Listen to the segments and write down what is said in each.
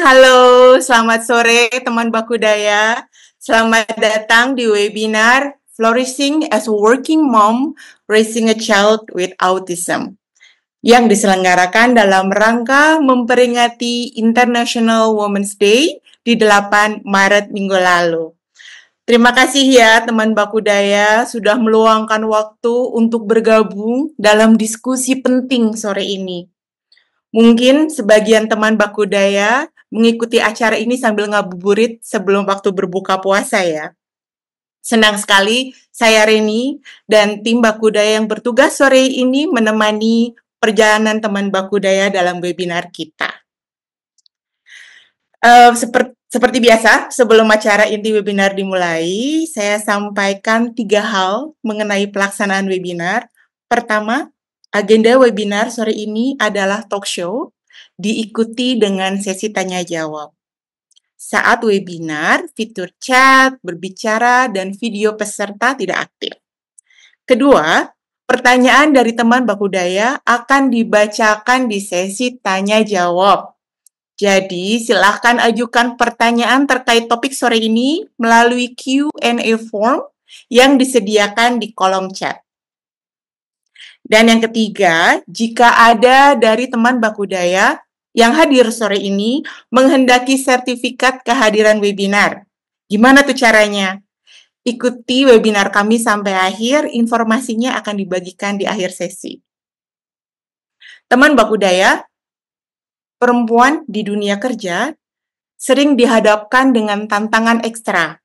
Halo, selamat sore teman Bakudaya. Selamat datang di webinar Flourishing as a Working Mom, Raising a Child with Autism yang diselenggarakan dalam rangka memperingati International Women's Day di 8 Maret minggu lalu. Terima kasih ya teman Bakudaya sudah meluangkan waktu untuk bergabung dalam diskusi penting sore ini. Mungkin sebagian teman Bakudaya mengikuti acara ini sambil ngabuburit sebelum waktu berbuka puasa ya. Senang sekali saya Reni dan tim Bakudaya yang bertugas sore ini menemani perjalanan teman Bakudaya dalam webinar kita. Seperti biasa, sebelum acara inti webinar dimulai, saya sampaikan 3 hal mengenai pelaksanaan webinar. Pertama, agenda webinar sore ini adalah talk show, diikuti dengan sesi tanya-jawab. Saat webinar, fitur chat, berbicara, dan video peserta tidak aktif. Kedua, pertanyaan dari teman Bakudaya akan dibacakan di sesi tanya-jawab. Jadi, silahkan ajukan pertanyaan terkait topik sore ini melalui Q&A form yang disediakan di kolom chat. Dan yang ketiga, jika ada dari teman Bakudaya yang hadir sore ini menghendaki sertifikat kehadiran webinar. Gimana tuh caranya? Ikuti webinar kami sampai akhir, informasinya akan dibagikan di akhir sesi. Teman Bakudaya, perempuan di dunia kerja sering dihadapkan dengan tantangan ekstra,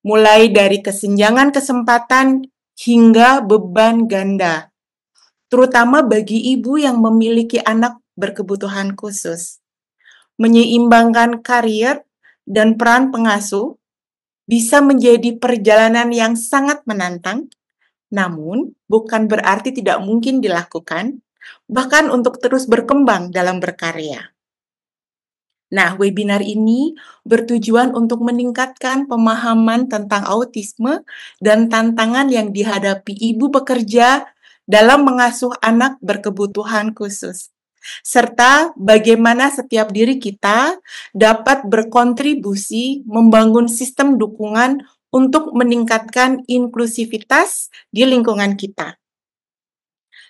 mulai dari kesenjangan kesempatan hingga beban ganda, terutama bagi ibu yang memiliki anak berkebutuhan khusus. Menyeimbangkan karir dan peran pengasuh bisa menjadi perjalanan yang sangat menantang, namun bukan berarti tidak mungkin dilakukan, bahkan untuk terus berkembang dalam berkarya. Nah, webinar ini bertujuan untuk meningkatkan pemahaman tentang autisme dan tantangan yang dihadapi ibu bekerja dalam mengasuh anak berkebutuhan khusus, serta bagaimana setiap diri kita dapat berkontribusi membangun sistem dukungan untuk meningkatkan inklusivitas di lingkungan kita.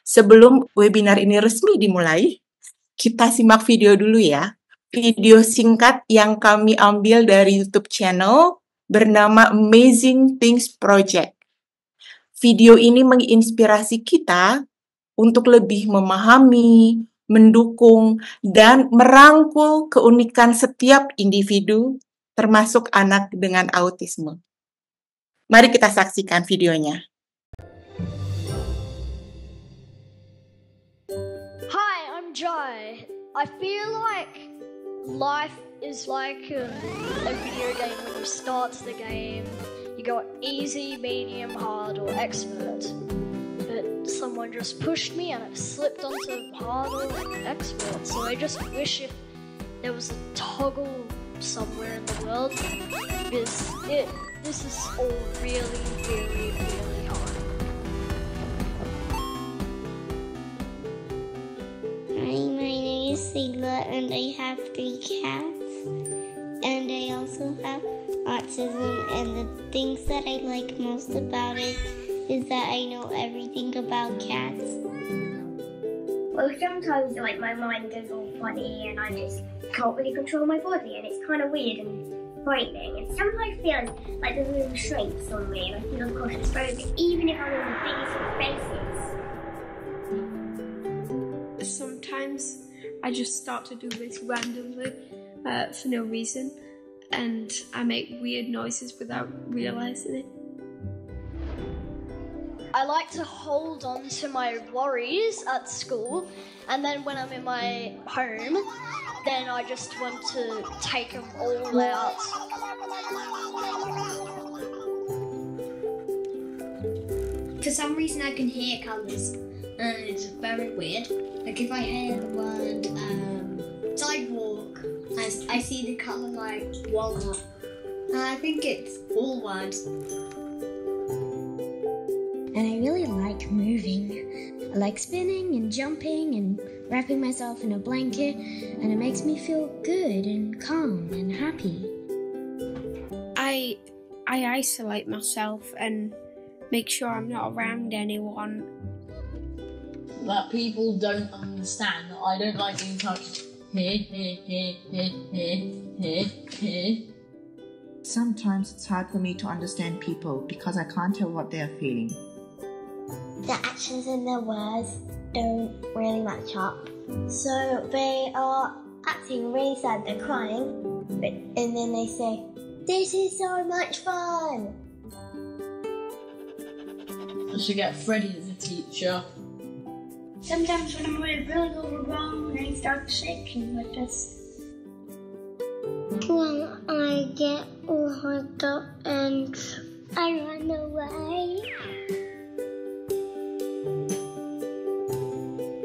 Sebelum webinar ini resmi dimulai, kita simak video dulu ya. Video singkat yang kami ambil dari YouTube channel bernama Amazing Things Project. Video ini menginspirasi kita untuk lebih memahami, mendukung, dan merangkul keunikan setiap individu, termasuk anak dengan autisme. Mari kita saksikan videonya. Hi, I'm Jai. I feel like life is like a video game. When you start the game, you got easy, medium, hard, or expert. But someone just pushed me and I slipped onto hard or expert. So I just wish if there was a toggle somewhere in the world, because this is all really, really, really hard. Hi, my name is Sigla and I have 3 cats. And I also have autism, and the things that I like most about it is that I know everything about cats. Well, sometimes like my mind goes all funny and I just can't really control my body, and it's kind of weird and frightening. And sometimes I feel like there's little shapes on me and I feel claustrophobic, even if I'm in the biggest of spaces. Sometimes I just start to do this randomly for no reason, and I make weird noises without realizing it. I like to hold on to my worries at school, and then when I'm in my home, then I just want to take them all out. For some reason I can hear colours, and it's very weird. Like if I hear the word sidewalk, I see the colour like walnut. And I think it's all words. and I really like moving. I like spinning and jumping and wrapping myself in a blanket, and it makes me feel good and calm and happy. I isolate myself and make sure I'm not around anyone. That people don't understand that I don't like being touched here. Sometimes it's hard for me to understand people because I can't tell what they're feeling. The actions and their words don't really match up. So they are acting really sad, they're crying, and then they say, "This is so much fun!" I should get Freddie as a teacher. Sometimes when I'm really overwhelmed and I start shaking like this. When I get all hooked up and I run away.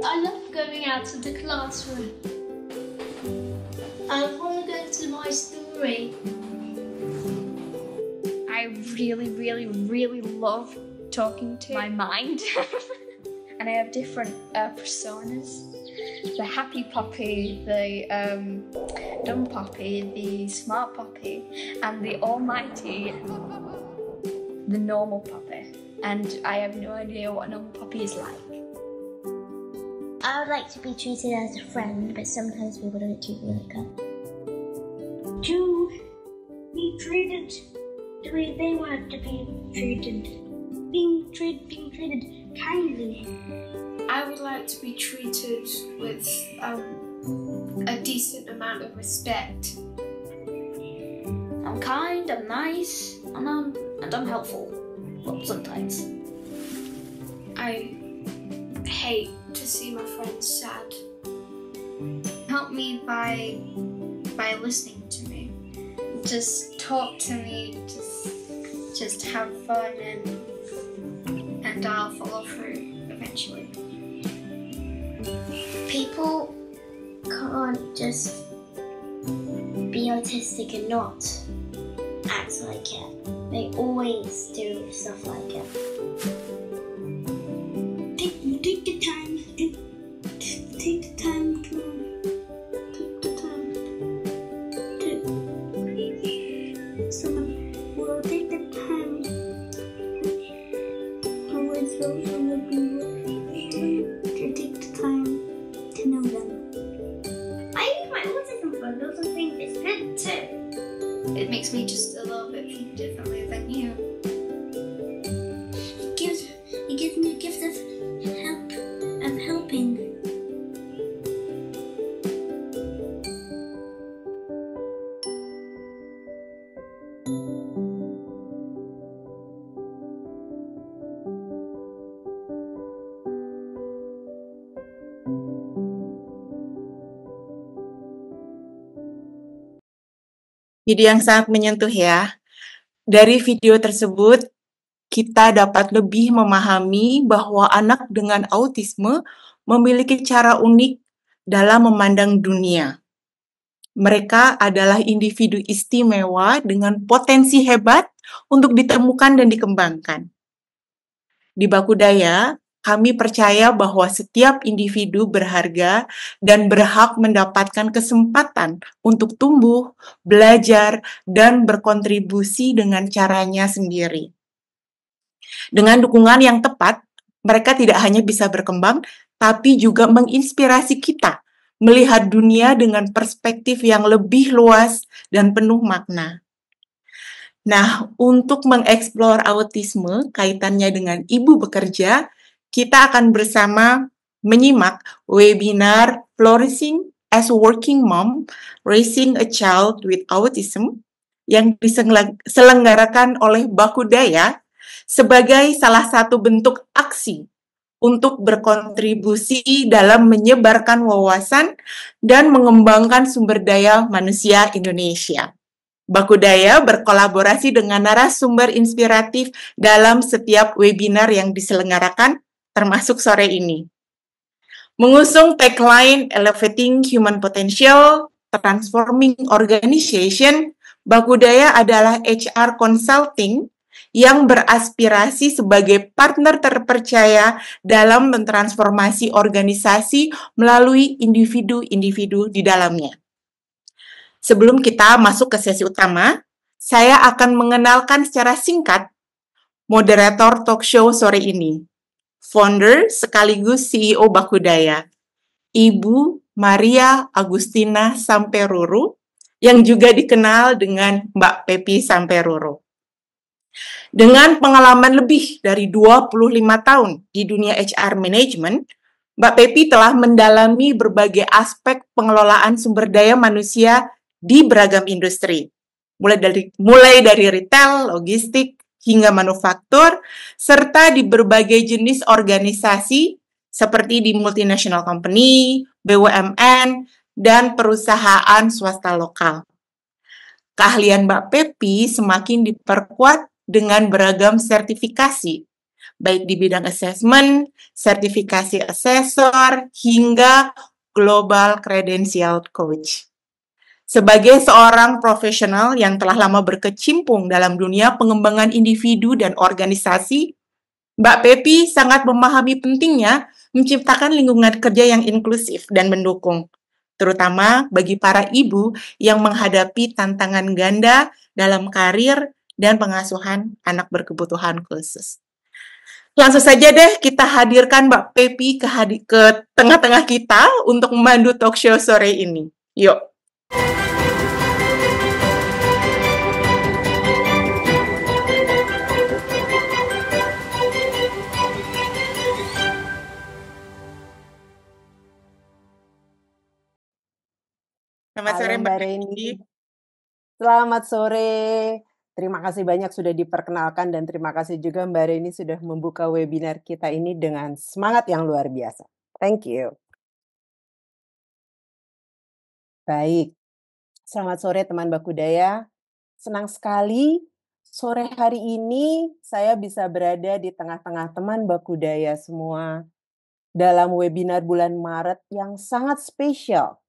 I love going out to the classroom. I want to go to my story. I really love talking to my mind. And I have different personas. The happy puppy, the dumb puppy, the smart puppy, and the almighty, the normal puppy. And I have no idea what a normal puppy is like. I would like to be treated as a friend, but sometimes people don't treat me like that. To be treated the way they want to be treated. Being treated kindly. I would like to be treated with a decent amount of respect. I'm kind, I'm nice, and I'm helpful. Well, sometimes. I hate to see my friends sad. Help me by listening to me. Just talk to me, just have fun, and I'll follow through eventually. People can't just be autistic and not act like it. They always do stuff like it. Take the time. Take the time. Come on. Take the time. Someone will take the time. Always those who will be willing to take the time to know them. I use my autism for those things. It's good too. It makes me just a little bit think differently than you. It gives me a gift of helping. Video yang sangat menyentuh ya. Dari video tersebut, kita dapat lebih memahami bahwa anak dengan autisme memiliki cara unik dalam memandang dunia. Mereka adalah individu istimewa dengan potensi hebat untuk ditemukan dan dikembangkan. Di Bakudaya, kami percaya bahwa setiap individu berharga dan berhak mendapatkan kesempatan untuk tumbuh, belajar, dan berkontribusi dengan caranya sendiri. Dengan dukungan yang tepat, mereka tidak hanya bisa berkembang, tapi juga menginspirasi kita melihat dunia dengan perspektif yang lebih luas dan penuh makna. Nah, untuk mengeksplor autisme kaitannya dengan ibu bekerja, kita akan bersama menyimak webinar Flourishing as a Working Mom, Raising a Child with Autism yang diselenggarakan oleh Bakudaya sebagai salah satu bentuk aksi untuk berkontribusi dalam menyebarkan wawasan dan mengembangkan sumber daya manusia Indonesia. Bakudaya berkolaborasi dengan narasumber inspiratif dalam setiap webinar yang diselenggarakan, termasuk sore ini. Mengusung tagline Elevating Human Potential, Transforming Organization, Bakudaya adalah HR Consulting yang beraspirasi sebagai partner terpercaya dalam mentransformasi organisasi melalui individu-individu di dalamnya. Sebelum kita masuk ke sesi utama, saya akan mengenalkan secara singkat moderator talk show sore ini, founder sekaligus CEO Bakudaya, Ibu Maria Agustina Samperuru, yang juga dikenal dengan Mbak Pepi Samperuru. Dengan pengalaman lebih dari 25 tahun di dunia HR Management, Mbak Pepi telah mendalami berbagai aspek pengelolaan sumber daya manusia di beragam industri, mulai dari retail, logistik, hingga manufaktur, serta di berbagai jenis organisasi seperti di multinational company, BUMN, dan perusahaan swasta lokal. Keahlian Mbak Pepi semakin diperkuat dengan beragam sertifikasi, baik di bidang assessment, sertifikasi asesor, hingga Global Credentialed Coach. Sebagai seorang profesional yang telah lama berkecimpung dalam dunia pengembangan individu dan organisasi, Mbak Pepi sangat memahami pentingnya menciptakan lingkungan kerja yang inklusif dan mendukung, terutama bagi para ibu yang menghadapi tantangan ganda dalam karir dan pengasuhan anak berkebutuhan khusus. Langsung saja deh kita hadirkan Mbak Pepi ke tengah-tengah kita untuk memandu talk show sore ini. Yuk! Selamat sore Mbak Reni. Selamat sore. Terima kasih banyak sudah diperkenalkan dan terima kasih juga Mbak Reni sudah membuka webinar kita ini dengan semangat yang luar biasa. Thank you. Baik. Selamat sore teman Bakudaya. Senang sekali sore hari ini saya bisa berada di tengah-tengah teman Bakudaya semua dalam webinar bulan Maret yang sangat spesial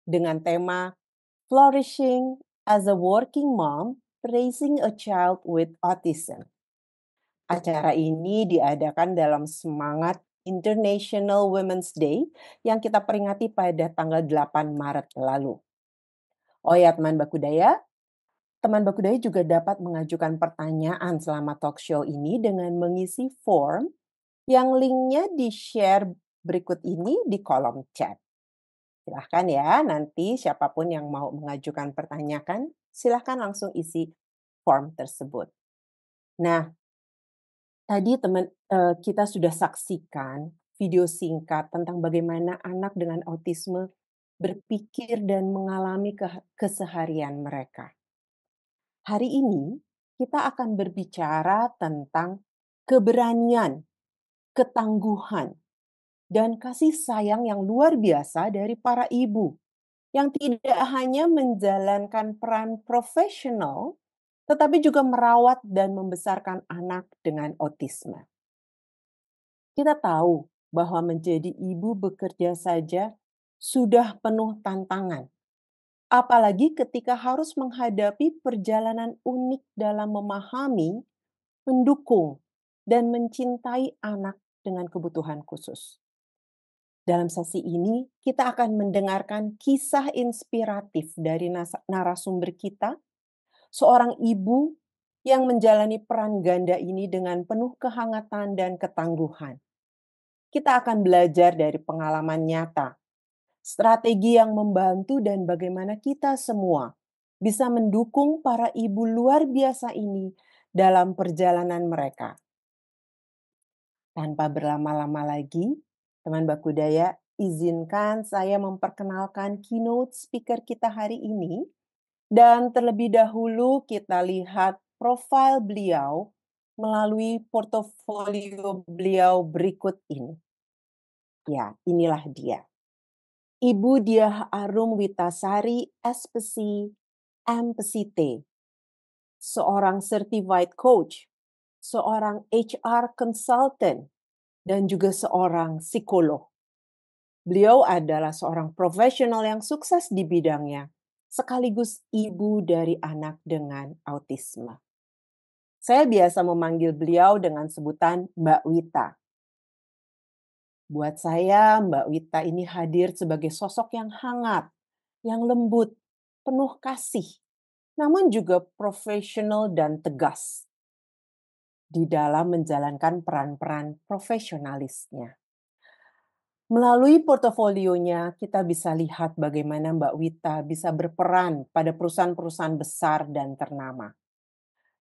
dengan tema Flourishing as a Working Mom, Raising a Child with Autism. Acara ini diadakan dalam semangat International Women's Day yang kita peringati pada tanggal 8 Maret lalu. Oh ya teman Bakudaya juga dapat mengajukan pertanyaan selama talk show ini dengan mengisi form yang linknya di-share berikut ini di kolom chat. Silahkan ya, nanti siapapun yang mau mengajukan pertanyaan, silahkan langsung isi form tersebut. Nah, tadi kita sudah saksikan video singkat tentang bagaimana anak dengan autisme berpikir dan mengalami keseharian mereka. Hari ini kita akan berbicara tentang keberanian, ketangguhan, dan kasih sayang yang luar biasa dari para ibu yang tidak hanya menjalankan peran profesional, tetapi juga merawat dan membesarkan anak dengan autisme. Kita tahu bahwa menjadi ibu bekerja saja sudah penuh tantangan, apalagi ketika harus menghadapi perjalanan unik dalam memahami, mendukung, dan mencintai anak dengan kebutuhan khusus. Dalam sesi ini, kita akan mendengarkan kisah inspiratif dari narasumber kita, seorang ibu yang menjalani peran ganda ini dengan penuh kehangatan dan ketangguhan. Kita akan belajar dari pengalaman nyata, strategi yang membantu dan bagaimana kita semua bisa mendukung para ibu luar biasa ini dalam perjalanan mereka. Tanpa berlama-lama lagi, teman Bakudaya, izinkan saya memperkenalkan keynote speaker kita hari ini. Dan terlebih dahulu kita lihat profil beliau melalui portofolio beliau berikut ini. Ya, inilah dia. Ibu Diah Arum Witasari, SPC, MPCT. Seorang certified coach, seorang HR consultant, dan juga seorang psikolog. Beliau adalah seorang profesional yang sukses di bidangnya, sekaligus ibu dari anak dengan autisme. Saya biasa memanggil beliau dengan sebutan Mbak Wita. Buat saya, Mbak Wita ini hadir sebagai sosok yang hangat, yang lembut, penuh kasih, namun juga profesional dan tegas di dalam menjalankan peran-peran profesionalisnya. Melalui portofolionya, kita bisa lihat bagaimana Mbak Wita bisa berperan pada perusahaan-perusahaan besar dan ternama.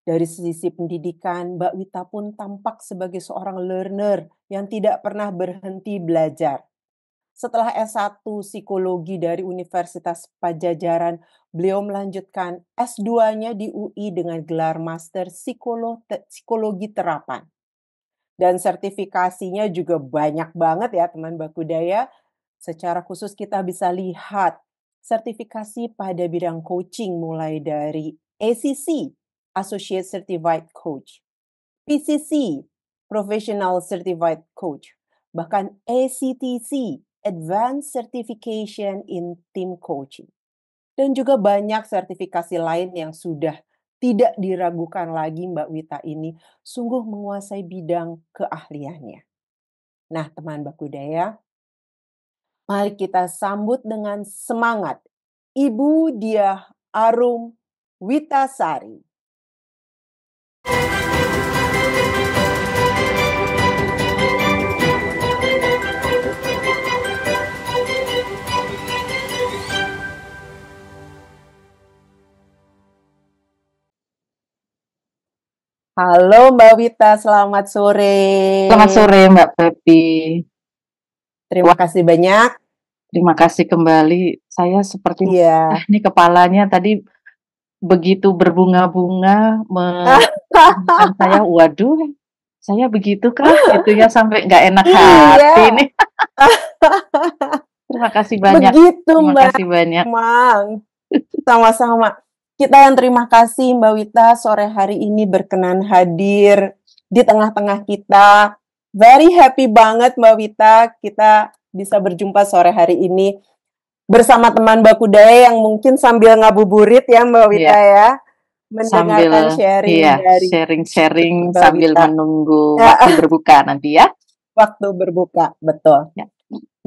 Dari sisi pendidikan, Mbak Wita pun tampak sebagai seorang learner yang tidak pernah berhenti belajar. Setelah S1 Psikologi dari Universitas Pajajaran, beliau melanjutkan S2-nya di UI dengan gelar Master Psikologi Terapan. Dan sertifikasinya juga banyak banget ya teman Bakudaya. Secara khusus kita bisa lihat sertifikasi pada bidang coaching mulai dari ACC, Associate Certified Coach, PCC, Professional Certified Coach, bahkan ACTC, Advanced Certification in Team Coaching. Dan juga banyak sertifikasi lain yang sudah tidak diragukan lagi Mbak Wita ini sungguh menguasai bidang keahliannya. Nah, teman Bakudaya, mari kita sambut dengan semangat Ibu Diah Arum Witasari. Halo Mbak Wita, selamat sore. Selamat sore Mbak Pepi. Terima kasih banyak. Terima kasih kembali. Saya seperti ini kepalanya tadi begitu berbunga-bunga menunjukkan saya, waduh, saya begitu kah? Gitu ya, sampai nggak enak hati nih. Terima kasih banyak. Begitu Terima Mbak. kasih banyak. Mang. Sama-sama. Kita yang terima kasih Mbak Wita sore hari ini berkenan hadir di tengah-tengah kita. Very happy banget Mbak Wita kita bisa berjumpa sore hari ini bersama teman Bakudaya yang mungkin sambil ngabuburit ya Mbak Wita ya. Mendengarkan sharing dari sharing sambil Wita. Menunggu waktu berbuka nanti ya. Waktu berbuka, betul. Ya.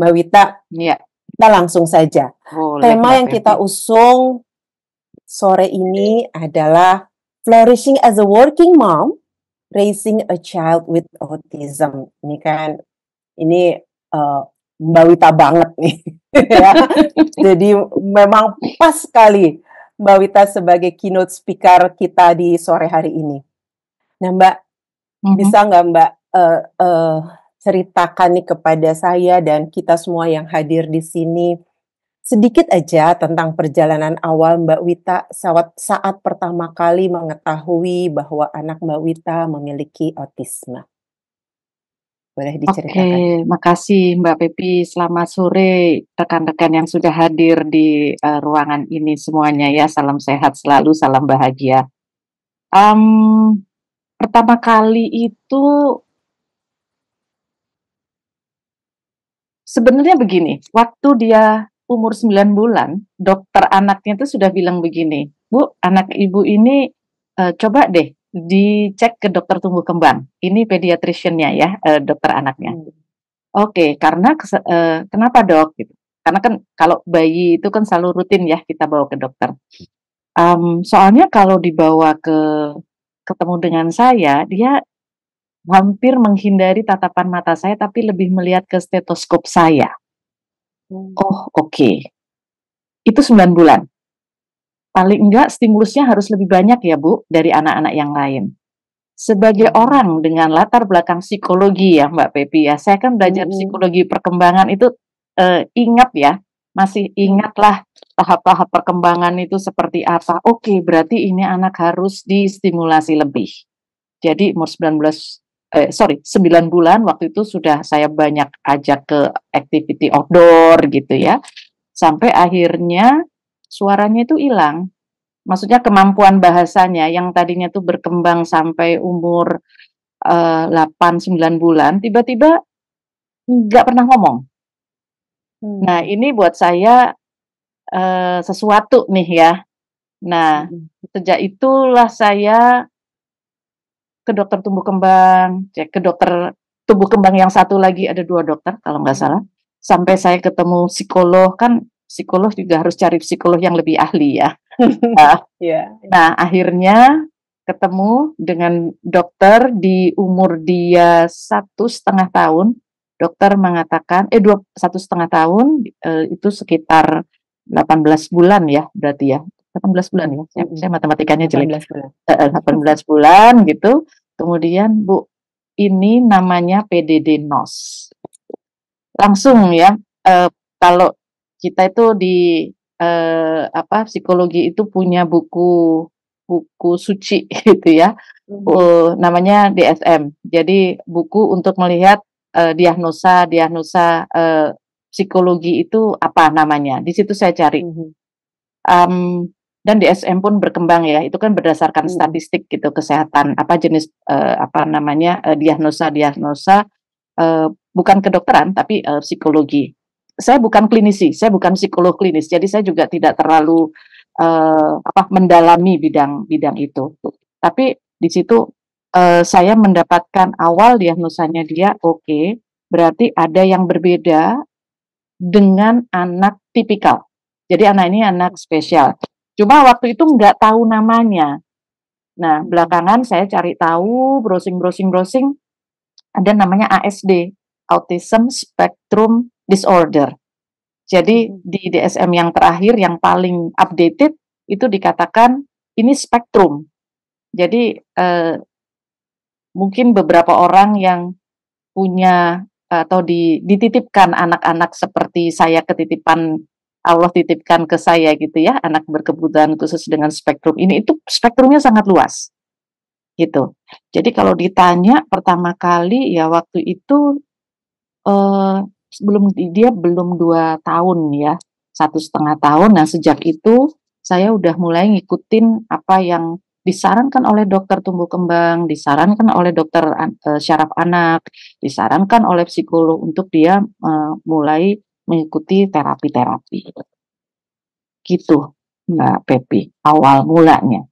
Mbak Wita, kita langsung saja. Boleh, tema yang kita usung sore ini adalah flourishing as a working mom, raising a child with autism. Ini kan, Mbak Wita banget nih. Ya. Jadi memang pas sekali Mbak Wita sebagai keynote speaker kita di sore hari ini. Nah Mbak, bisa nggak Mbak ceritakan nih kepada saya dan kita semua yang hadir di sini sedikit aja tentang perjalanan awal Mbak Wita saat pertama kali mengetahui bahwa anak Mbak Wita memiliki autisme. Boleh diceritakan? Oke, makasih Mbak Pepi. Selamat sore rekan-rekan yang sudah hadir di ruangan ini semuanya ya. Salam sehat selalu, salam bahagia. Pertama kali itu sebenarnya begini, waktu dia umur 9 bulan, dokter anaknya itu sudah bilang begini, Bu, anak ibu ini coba deh dicek ke dokter tumbuh kembang. Ini pediatrician-nya ya, dokter anaknya. Oke, karena kenapa dok? Gitu. Karena kan kalau bayi itu kan selalu rutin ya kita bawa ke dokter. Soalnya kalau dibawa ketemu dengan saya, dia hampir menghindari tatapan mata saya, tapi lebih melihat ke stetoskop saya. Oh, oke. Itu 9 bulan. Paling enggak stimulusnya harus lebih banyak ya Bu, dari anak-anak yang lain. Sebagai orang dengan latar belakang psikologi ya Mbak Pepi ya, saya kan belajar psikologi perkembangan itu ingat ya, masih ingatlah tahap-tahap perkembangan itu seperti apa. Oke, berarti ini anak harus distimulasi lebih. Jadi umur 9 bulan waktu itu sudah saya banyak ajak ke activity outdoor gitu ya. Sampai akhirnya suaranya itu hilang. Maksudnya kemampuan bahasanya yang tadinya tuh berkembang sampai umur 8-9 bulan, tiba-tiba nggak pernah ngomong. Nah ini buat saya sesuatu nih ya. Nah sejak itulah saya ke dokter tumbuh kembang, cek ke dokter tumbuh kembang yang satu lagi, ada 2 dokter kalau nggak salah. Sampai saya ketemu psikolog, kan psikolog juga harus cari psikolog yang lebih ahli ya. Nah, akhirnya ketemu dengan dokter di umur dia 1,5 tahun. Dokter mengatakan, 1,5 tahun, itu sekitar 18 bulan ya, berarti ya. 18 bulan ya, saya matematikanya jelek. 18 bulan gitu. Kemudian, Bu, ini namanya PDD NOS. Langsung ya, kalau kita itu di psikologi itu punya buku suci gitu ya, namanya DSM. Jadi buku untuk melihat diagnosa psikologi itu apa namanya. Di situ saya cari. Dan DSM pun berkembang ya. Itu kan berdasarkan statistik gitu kesehatan, jenis diagnosa bukan kedokteran tapi psikologi. Saya bukan klinisi, saya bukan psikolog klinis, jadi saya juga tidak terlalu mendalami bidang itu. Tapi di situ saya mendapatkan awal diagnosanya dia oke, berarti ada yang berbeda dengan anak tipikal. Jadi anak ini anak spesial. Cuma waktu itu nggak tahu namanya. Nah, belakangan saya cari tahu, browsing, ada namanya ASD, Autism Spectrum Disorder. Jadi di DSM yang terakhir, yang paling updated, itu dikatakan ini spektrum. Jadi mungkin beberapa orang yang punya atau dititipkan anak-anak seperti saya Allah titipkan ke saya gitu ya, anak berkebutuhan khusus dengan spektrum ini, itu spektrumnya sangat luas. Gitu. Jadi kalau ditanya pertama kali ya waktu itu dia belum 2 tahun ya, 1,5 tahun. Nah sejak itu saya udah mulai ngikutin apa yang disarankan oleh dokter tumbuh kembang, disarankan oleh dokter syaraf anak, disarankan oleh psikolog untuk dia mulai mengikuti terapi-terapi. Gitu Mbak Pepi, awal mulanya.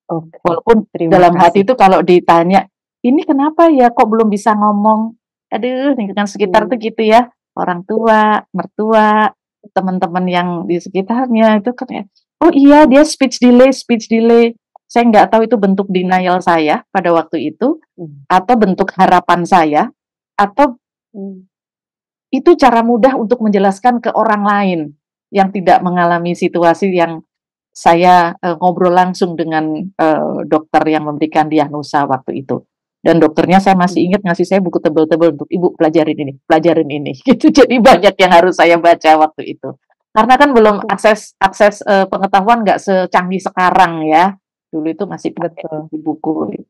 Walaupun dalam hati itu kalau ditanya, ini kenapa ya kok belum bisa ngomong? Aduh, lingkungan sekitar tuh gitu ya, orang tua, mertua, teman-teman yang di sekitarnya itu kan, oh iya dia speech delay. Saya nggak tahu itu bentuk denial saya pada waktu itu, atau bentuk harapan saya, atau itu cara mudah untuk menjelaskan ke orang lain yang tidak mengalami situasi yang saya ngobrol langsung dengan dokter yang memberikan diagnosa waktu itu. Dan dokternya saya masih ingat ngasih saya buku tebel-tebel untuk ibu pelajarin ini gitu. Jadi banyak yang harus saya baca waktu itu. Karena kan belum akses pengetahuan nggak secanggih sekarang ya. Dulu itu masih pakai buku.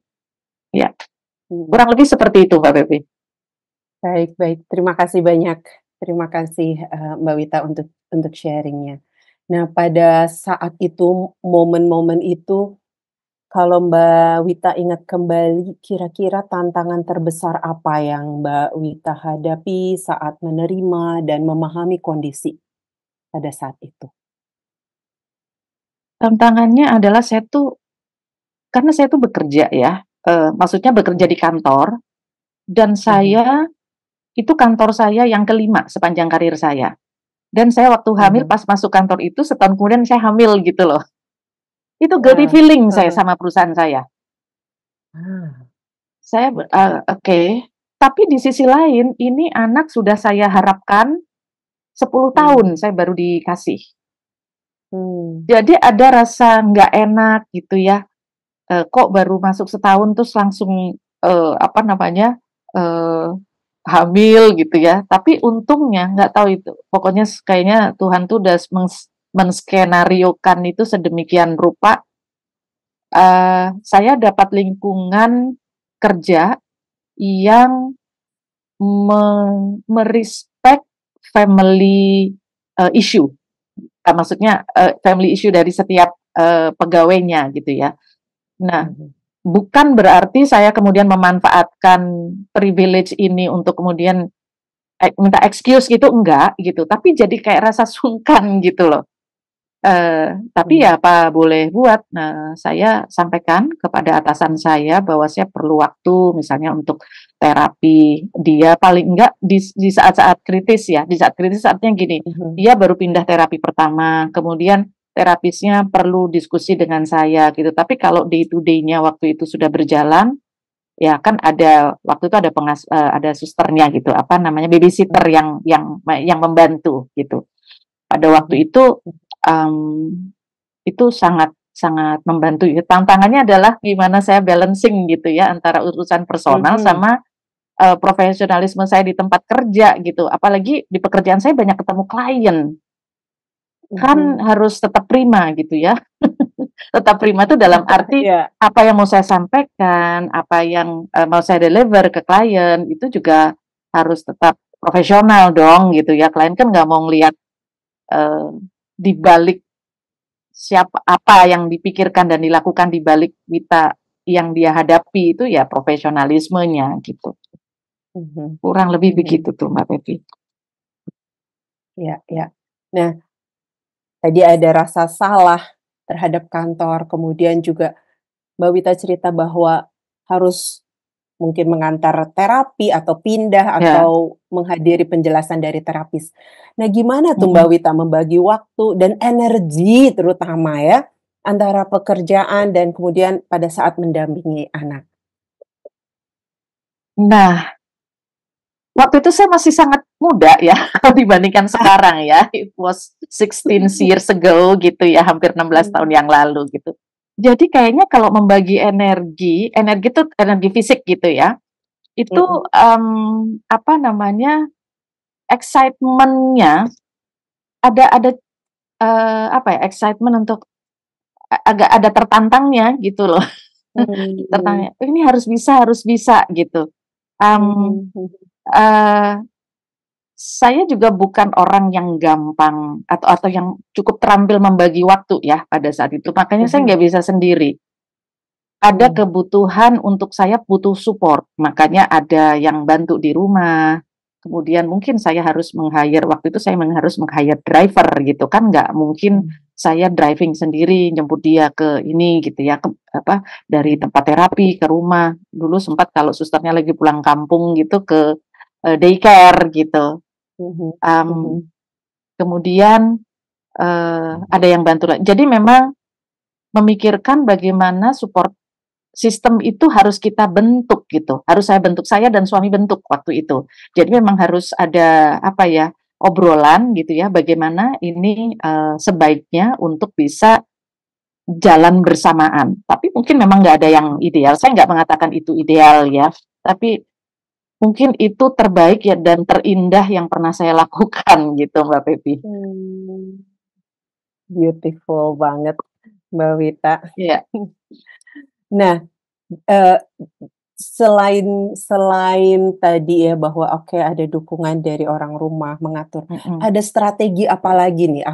Ya, kurang lebih seperti itu Mbak Pepi. Baik. Terima kasih banyak. Terima kasih Mbak Wita untuk sharingnya. Nah, pada saat itu, momen-momen itu, kalau Mbak Wita ingat kembali, kira-kira tantangan terbesar apa yang Mbak Wita hadapi saat menerima dan memahami kondisi pada saat itu? Tantangannya adalah karena saya tuh bekerja ya, maksudnya bekerja di kantor, dan saya, itu kantor saya yang kelima sepanjang karir saya. Dan saya waktu hamil pas masuk kantor itu setahun kemudian saya hamil gitu loh. Itu guilty feeling saya sama perusahaan saya. Saya oke. Tapi di sisi lain ini anak sudah saya harapkan 10 tahun saya baru dikasih. Jadi ada rasa nggak enak gitu ya. Kok baru masuk setahun terus langsung hamil gitu ya. Tapi untungnya nggak tahu itu. Pokoknya kayaknya Tuhan tuh udah menskenariokan itu sedemikian rupa. Saya dapat lingkungan kerja yang merespect family issue. Maksudnya family issue dari setiap pegawainya gitu ya. Nah, bukan berarti saya kemudian memanfaatkan privilege ini untuk kemudian minta excuse gitu, enggak gitu, tapi jadi kayak rasa sungkan gitu loh. Tapi ya apa boleh buat. Nah, saya sampaikan kepada atasan saya bahwa saya perlu waktu misalnya untuk terapi. Dia paling enggak di saat-saat kritis ya. Di saat kritis artinya gini, dia baru pindah terapi pertama, kemudian terapisnya perlu diskusi dengan saya gitu. Tapi kalau day to day-nya waktu itu sudah berjalan, ya kan ada waktu itu ada susternya gitu, apa namanya, babysitter yang membantu gitu. Pada waktu itu sangat sangat membantu ya. Tantangannya adalah gimana saya balancing gitu ya antara urusan personal sama profesionalisme saya di tempat kerja gitu. Apalagi di pekerjaan saya banyak ketemu klien. Kan harus tetap prima gitu ya. Tetap prima itu dalam arti apa yang mau saya sampaikan, apa yang mau saya deliver ke klien itu juga harus tetap profesional dong gitu ya. Klien kan nggak mau ngelihat di balik siapa apa yang dipikirkan dan dilakukan di balik Wita yang dia hadapi itu ya profesionalismenya gitu. Kurang lebih begitu tuh Mbak Pepi. Ya, ya. Nah, tadi ada rasa salah terhadap kantor, kemudian juga Mbak Wita cerita bahwa harus mungkin mengantar terapi atau pindah atau menghadiri penjelasan dari terapis. Nah, gimana tuh Mbak Wita membagi waktu dan energi terutama ya antara pekerjaan dan kemudian pada saat mendampingi anak? Nah, waktu itu saya masih sangat muda ya kalau dibandingkan sekarang ya. It was 16 years ago gitu ya, hampir 16 tahun yang lalu gitu. Jadi kayaknya kalau membagi energi itu energi fisik gitu ya, itu apa namanya, excitement-nya ada apa ya, excitement untuk agak ada tertantangnya gitu loh. Tertantangnya, ini harus bisa gitu. Saya juga bukan orang yang gampang atau yang cukup terampil membagi waktu ya pada saat itu. Makanya saya nggak bisa sendiri. Ada kebutuhan untuk saya butuh support. Makanya ada yang bantu di rumah. Kemudian mungkin saya harus waktu itu saya harus meng-hire driver gitu kan. Nggak mungkin saya driving sendiri, jemput dia ke ini gitu ya, dari tempat terapi ke rumah. Dulu sempat kalau susternya lagi pulang kampung gitu ke daycare gitu. Kemudian ada yang bantu. Jadi memang memikirkan bagaimana support sistem itu harus kita bentuk gitu. Harus saya dan suami bentuk waktu itu. Jadi memang harus ada obrolan gitu ya, bagaimana ini sebaiknya untuk bisa jalan bersamaan. Tapi mungkin memang nggak ada yang ideal. Saya nggak mengatakan itu ideal ya, tapi mungkin itu terbaik ya dan terindah yang pernah saya lakukan gitu Mbak Pepi. Beautiful banget Mbak Wita. Iya. Nah, selain tadi ya bahwa ada dukungan dari orang rumah mengatur, ada strategi apa lagi nih?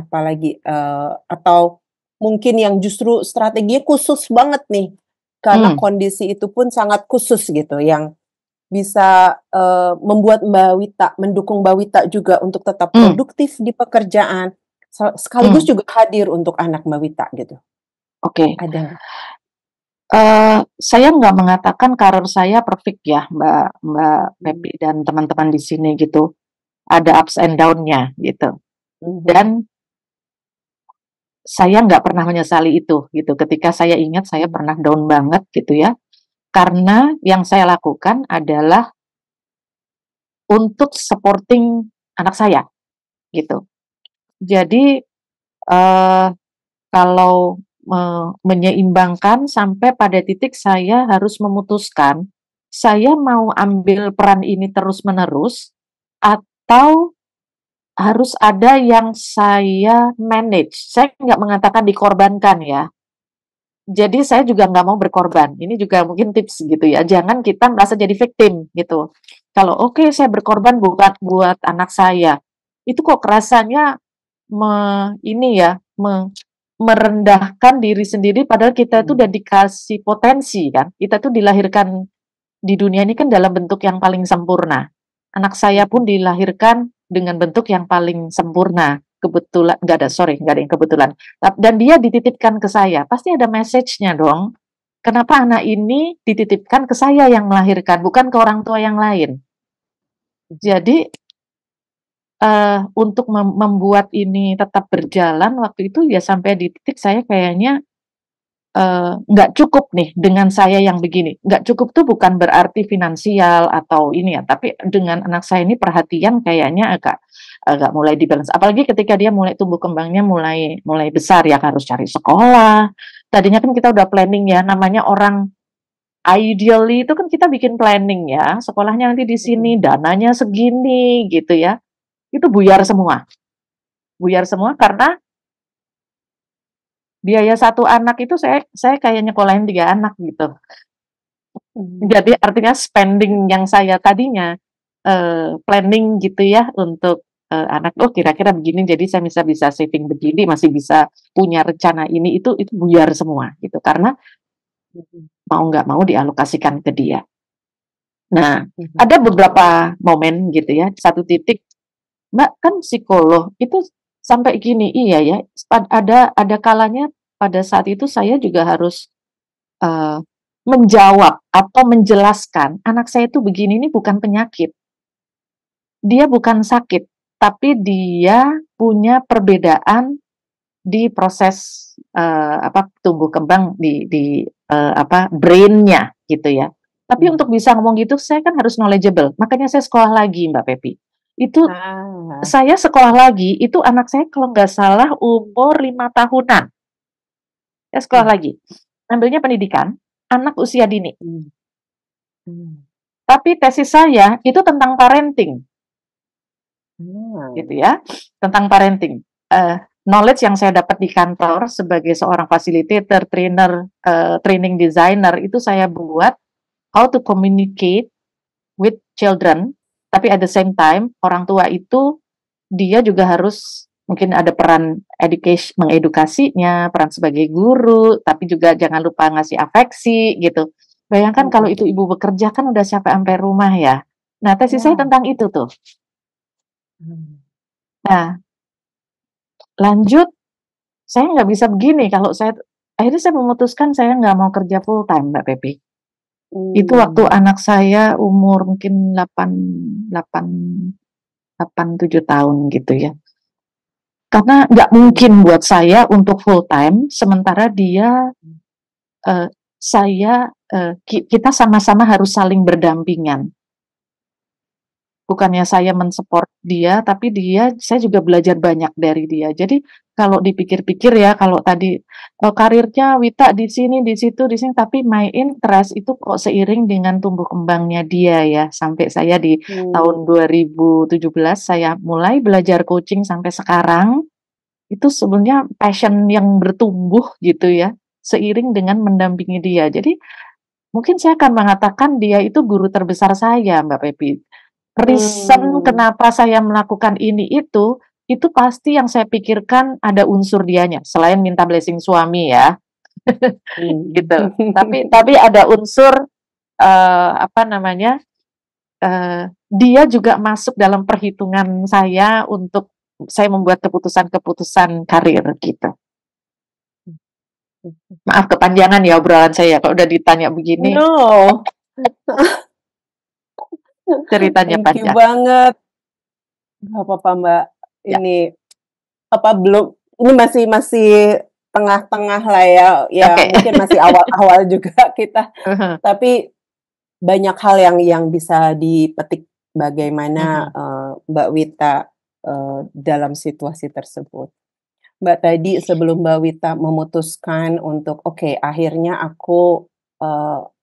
Atau mungkin yang justru strateginya khusus banget nih, karena kondisi itu pun sangat khusus gitu, yang bisa membuat mendukung Mbak Wita juga untuk tetap produktif di pekerjaan, sekaligus juga hadir untuk anak Mbak Wita gitu. Oke. Ada. Saya nggak mengatakan karir saya perfect ya, Mbak Pepi dan teman-teman di sini gitu. Ada ups and down-nya gitu. Dan saya nggak pernah menyesali itu gitu. Ketika saya ingat saya pernah down banget gitu ya. Karena yang saya lakukan adalah untuk supporting anak saya gitu. Jadi kalau menyeimbangkan sampai pada titik saya harus memutuskan saya mau ambil peran ini terus-menerus atau harus ada yang saya manage. Saya nggak mengatakan dikorbankan ya. Jadi saya juga nggak mau berkorban. Ini juga mungkin tips gitu ya. Jangan kita merasa jadi victim gitu. Kalau saya berkorban buat anak saya, itu kok rasanya merendahkan diri sendiri, padahal kita itu udah dikasih potensi kan. Kita tuh dilahirkan di dunia ini kan dalam bentuk yang paling sempurna. Anak saya pun dilahirkan dengan bentuk yang paling sempurna. kebetulan, nggak ada yang kebetulan. Dan dia dititipkan ke saya, pasti ada message-nya dong. Kenapa anak ini dititipkan ke saya yang melahirkan, bukan ke orang tua yang lain. Jadi untuk membuat ini tetap berjalan waktu itu ya sampai di titik saya kayaknya nggak cukup nih dengan saya yang begini. Nggak cukup tuh bukan berarti finansial atau ini ya, tapi dengan anak saya ini perhatian kayaknya agak mulai dibalance. Apalagi ketika dia mulai tumbuh kembangnya mulai besar ya, harus cari sekolah. Tadinya kan kita udah planning ya, namanya orang ideally itu kan kita bikin planning ya, sekolahnya nanti di sini, dananya segini gitu ya. Itu buyar semua karena biaya satu anak itu saya kayak nyekolahin 3 anak gitu. Jadi artinya spending yang saya tadinya planning gitu ya untuk anak, kira-kira begini, jadi saya bisa saving begini, masih bisa punya rencana ini, itu buyar semua gitu, karena mau nggak mau dialokasikan ke dia. Nah, ada beberapa momen gitu ya, satu titik, Mbak kan psikolog, itu sampai gini, iya ya, ada kalanya pada saat itu saya juga harus menjawab atau menjelaskan, anak saya itu begini, ini bukan penyakit. Dia bukan sakit, tapi dia punya perbedaan di proses tumbuh kembang di brain-nya gitu ya. Tapi untuk bisa ngomong gitu saya kan harus knowledgeable. Makanya saya sekolah lagi, Mbak Pepi. Itu saya sekolah lagi, itu anak saya kalau nggak salah umur 5 tahunan. Saya sekolah lagi. Ambilnya pendidikan anak usia dini. Tapi tesis saya itu tentang parenting. Gitu ya, tentang parenting. Knowledge yang saya dapat di kantor sebagai seorang facilitator, trainer, training designer, itu saya buat how to communicate with children, tapi at the same time orang tua itu dia juga harus mungkin ada peran mengedukasinya, peran sebagai guru, tapi juga jangan lupa ngasih afeksi gitu. Bayangkan kalau itu ibu bekerja kan udah sampai rumah ya. Nah, tesis saya tentang itu tuh. Nah, lanjut, saya nggak bisa begini kalau akhirnya saya memutuskan saya nggak mau kerja full time, Mbak Pepi. Itu waktu anak saya umur mungkin 8-7 tahun gitu ya. Karena nggak mungkin buat saya untuk full time, sementara dia, kita sama-sama harus saling berdampingan. Bukannya saya mensupport dia, tapi saya juga belajar banyak dari dia. Jadi kalau dipikir-pikir ya, kalau tadi karirnya Wita di sini, di situ, di sini, tapi my interest itu kok seiring dengan tumbuh kembangnya dia ya. Sampai saya di tahun 2017 saya mulai belajar coaching sampai sekarang. Itu sebenarnya passion yang bertumbuh gitu ya, seiring dengan mendampingi dia. Jadi mungkin saya akan mengatakan dia itu guru terbesar saya, Mbak Pepi. Reason kenapa saya melakukan ini itu pasti yang saya pikirkan ada unsur dianya, selain minta blessing suami ya, gitu. Tapi ada unsur dia juga masuk dalam perhitungan saya untuk saya membuat keputusan-keputusan karir gitu. Maaf kepanjangan ya obrolan saya kalau udah ditanya begini. No. Ceritanya Thank you panjang. banget. Gak apa-apa Mbak. Ini ini masih tengah-tengah lah ya. Ya mungkin masih awal-awal juga kita. Tapi banyak hal yang bisa dipetik bagaimana Mbak Wita dalam situasi tersebut. Mbak tadi sebelum Mbak Wita memutuskan untuk akhirnya aku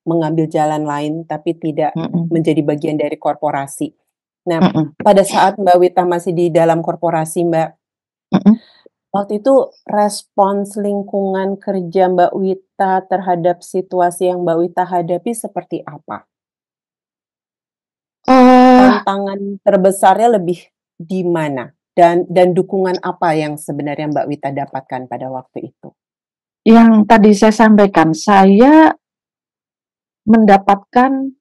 mengambil jalan lain tapi tidak menjadi bagian dari korporasi. Nah, pada saat Mbak Wita masih di dalam korporasi, Mbak, waktu itu respons lingkungan kerja Mbak Wita terhadap situasi yang Mbak Wita hadapi seperti apa? Tantangan terbesarnya lebih di mana? Dan dukungan apa yang sebenarnya Mbak Wita dapatkan pada waktu itu? Yang tadi saya sampaikan, saya mendapatkan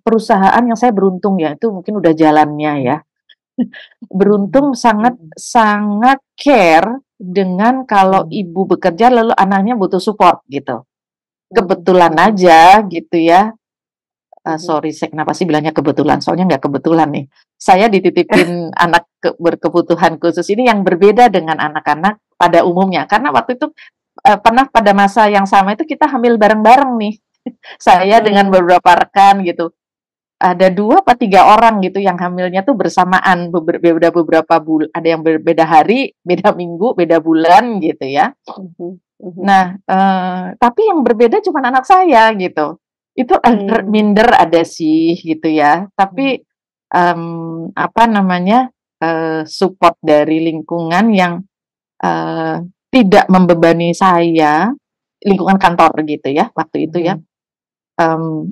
perusahaan yang saya beruntung ya, itu mungkin udah jalannya ya. Beruntung sangat care dengan kalau ibu bekerja lalu anaknya butuh support gitu. Kebetulan aja gitu ya. Sorry, saya kenapa sih bilangnya kebetulan? Soalnya nggak kebetulan nih. Saya dititipin anak berkebutuhan khusus ini yang berbeda dengan anak-anak pada umumnya. Karena waktu itu pernah pada masa yang sama itu kita hamil bareng-bareng nih. Saya dengan beberapa rekan gitu. Ada 2 atau 3 orang gitu yang hamilnya tuh bersamaan, beda beberapa bulan, ada yang berbeda hari, beda minggu, beda bulan gitu ya. Nah, tapi yang berbeda cuma anak saya gitu. Itu minder ada sih gitu ya. Tapi apa namanya support dari lingkungan yang tidak membebani saya, lingkungan kantor gitu ya waktu itu ya.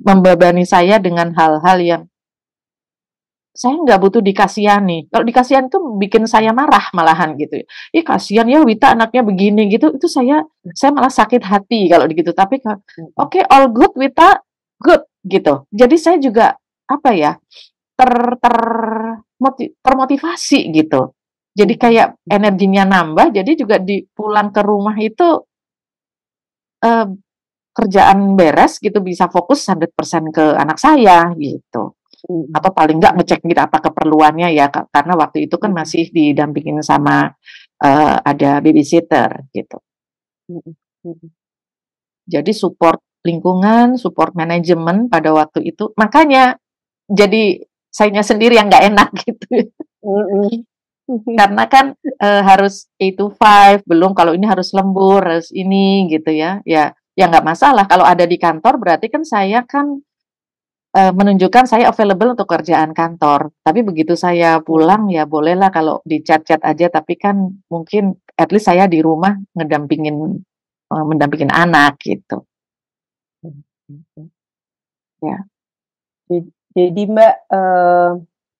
Membebani saya dengan hal-hal yang saya nggak butuh dikasihani. Kalau dikasihani itu bikin saya marah malahan gitu. Ih kasihan ya Wita anaknya begini gitu. Itu saya malah sakit hati kalau gitu. Tapi oke, all good Wita, good gitu. Jadi saya juga apa ya termotivasi gitu. Jadi kayak energinya nambah. Jadi juga pulang ke rumah itu kerjaan beres gitu, bisa fokus 100% ke anak saya gitu. Atau paling nggak ngecek gitu apa keperluannya ya, karena waktu itu kan masih didampingin sama ada babysitter gitu. Jadi support lingkungan, support manajemen pada waktu itu, makanya jadi sayanya sendiri yang nggak enak gitu. Karena kan harus 8 to 5, belum kalau ini harus lembur, harus ini gitu ya. Ya nggak masalah kalau ada di kantor, berarti kan saya kan menunjukkan saya available untuk kerjaan kantor. Tapi begitu saya pulang ya bolehlah kalau di chat-chat aja, tapi kan mungkin at least saya di rumah mendampingin anak gitu. Ya. Jadi Mbak,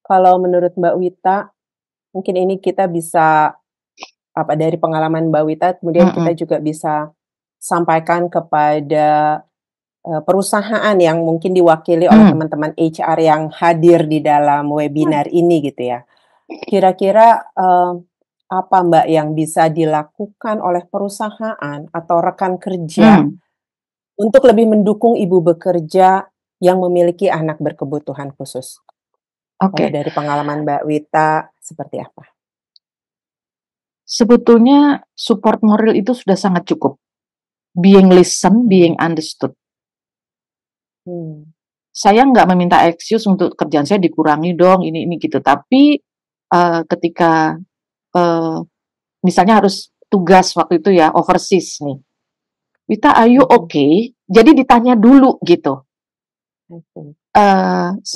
kalau menurut Mbak Wita, mungkin ini kita bisa dari pengalaman Mbak Wita, kemudian kita juga bisa sampaikan kepada perusahaan yang mungkin diwakili oleh teman-teman HR yang hadir di dalam webinar ini gitu ya. Kira-kira apa Mbak yang bisa dilakukan oleh perusahaan atau rekan kerja untuk lebih mendukung ibu bekerja yang memiliki anak berkebutuhan khusus? Kalau dari pengalaman Mbak Wita seperti apa? Sebetulnya support moral itu sudah sangat cukup. Being listened, being understood. Saya nggak meminta excuse untuk kerjaan saya dikurangi dong, ini gitu. Tapi ketika misalnya harus tugas waktu itu ya, overseas nih. Wita, are you okay? Jadi ditanya dulu gitu.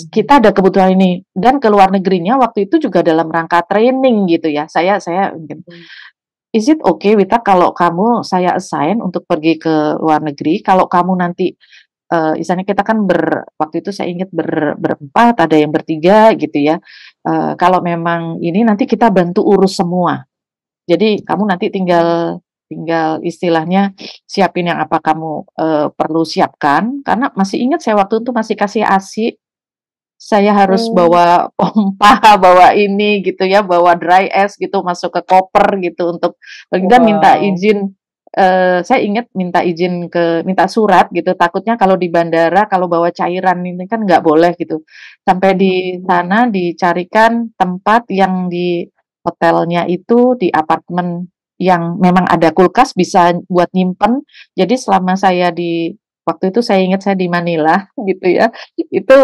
Kita ada kebutuhan ini. Dan ke luar negerinya waktu itu juga dalam rangka training gitu ya. Saya is it okay Wita kalau kamu saya assign untuk pergi ke luar negeri, kalau kamu nanti misalnya kita kan waktu itu saya ingat berempat, ada yang bertiga gitu ya. Kalau memang ini nanti kita bantu urus semua. Jadi kamu nanti tinggal istilahnya siapin yang apa kamu perlu siapkan, karena masih ingat saya waktu itu masih kasih ASI. Saya harus bawa pompa, bawa ini gitu ya, bawa dry ice gitu masuk ke koper gitu untuk dan minta izin. Saya ingat minta surat gitu, takutnya kalau di bandara kalau bawa cairan ini kan nggak boleh gitu. Sampai di sana dicarikan tempat yang di hotelnya itu di apartemen yang memang ada kulkas bisa buat nyimpen. Jadi selama saya waktu itu saya ingat saya di Manila gitu ya, itu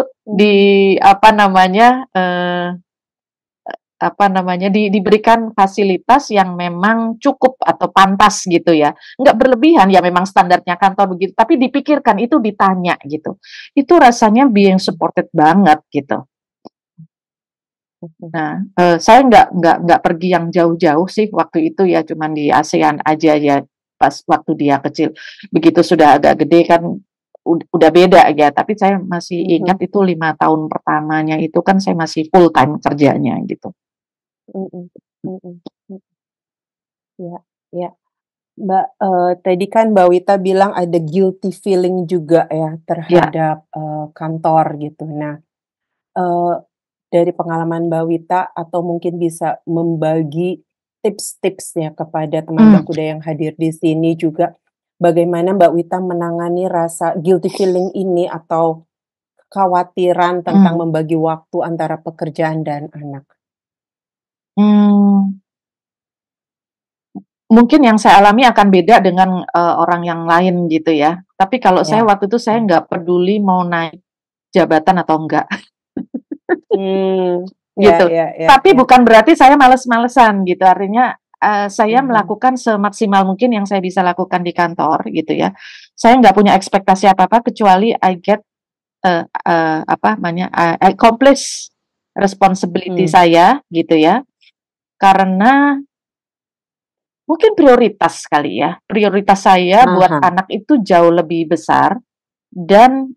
diberikan fasilitas yang memang cukup atau pantas gitu ya, nggak berlebihan ya, memang standarnya kantor begitu, tapi dipikirkan, itu ditanya gitu, itu rasanya being supported banget gitu. Nah, saya nggak pergi yang jauh-jauh sih waktu itu ya, cuman di ASEAN aja ya. Pas waktu dia kecil, begitu sudah agak gede kan udah beda ya, tapi saya masih ingat itu 5 tahun pertamanya itu kan saya masih full time kerjanya gitu. Ya, Mbak, tadi kan Mbak Wita bilang ada guilty feeling juga ya terhadap kantor gitu. Nah, dari pengalaman Mbak Wita atau mungkin bisa membagi tips-tipsnya kepada teman Hmm. Bakuda yang hadir di sini juga, bagaimana Mbak Wita menangani rasa guilty feeling ini atau kekhawatiran tentang Hmm. membagi waktu antara pekerjaan dan anak? Mungkin yang saya alami akan beda dengan orang yang lain gitu ya. Tapi kalau saya Ya. waktu itu saya nggak peduli mau naik jabatan atau enggak Ya, gitu. ya, ya, Tapi ya. bukan berarti saya males-malesan gitu. Artinya saya Mhm. melakukan semaksimal mungkin yang saya bisa lakukan di kantor gitu ya. Saya nggak punya ekspektasi apa-apa kecuali I get accomplish responsibility saya gitu ya. Karena mungkin prioritas kali ya. Prioritas saya buat Aha. anak itu jauh lebih besar dan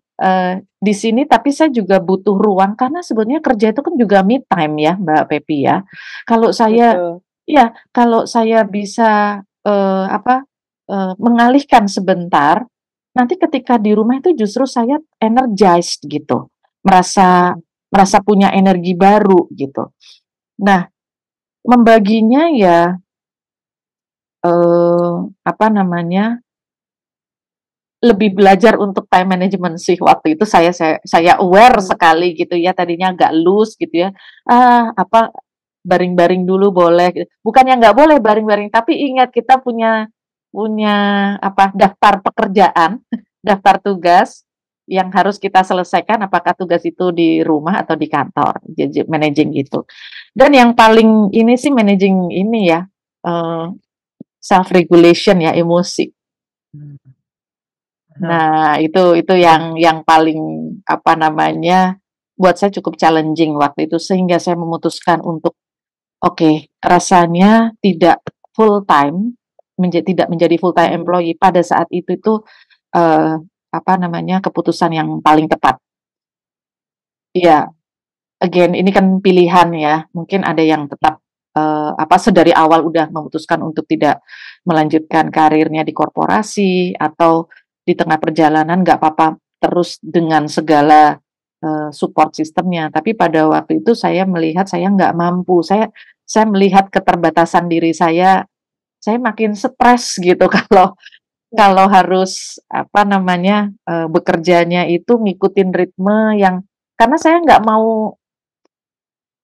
di sini tapi saya juga butuh ruang karena sebenarnya kerja itu kan juga me time ya, Mbak Pepi ya. Kalau saya Betul. ya, kalau saya bisa mengalihkan sebentar, nanti ketika di rumah itu justru saya energized gitu. Merasa punya energi baru gitu. Nah, membaginya ya lebih belajar untuk time management sih waktu itu saya aware sekali gitu ya, tadinya agak loose gitu ya. Baring-baring dulu boleh gitu. Bukannya nggak boleh baring-baring, tapi ingat kita punya daftar pekerjaan, daftar tugas yang harus kita selesaikan, apakah tugas itu di rumah atau di kantor, jadi managing gitu. Dan yang paling ini sih managing ini ya, self regulation ya, emosi. Nah, itu yang paling buat saya cukup challenging waktu itu sehingga saya memutuskan untuk rasanya tidak full time, tidak menjadi full time employee pada saat itu keputusan yang paling tepat. Iya, again ini kan pilihan ya. Mungkin ada yang tetap sedari awal udah memutuskan untuk tidak melanjutkan karirnya di korporasi atau di tengah perjalanan nggak apa-apa terus dengan segala support sistemnya. Tapi pada waktu itu saya melihat saya nggak mampu. Saya melihat keterbatasan diri saya makin stres gitu kalau harus bekerjanya itu ngikutin ritme yang karena saya nggak mau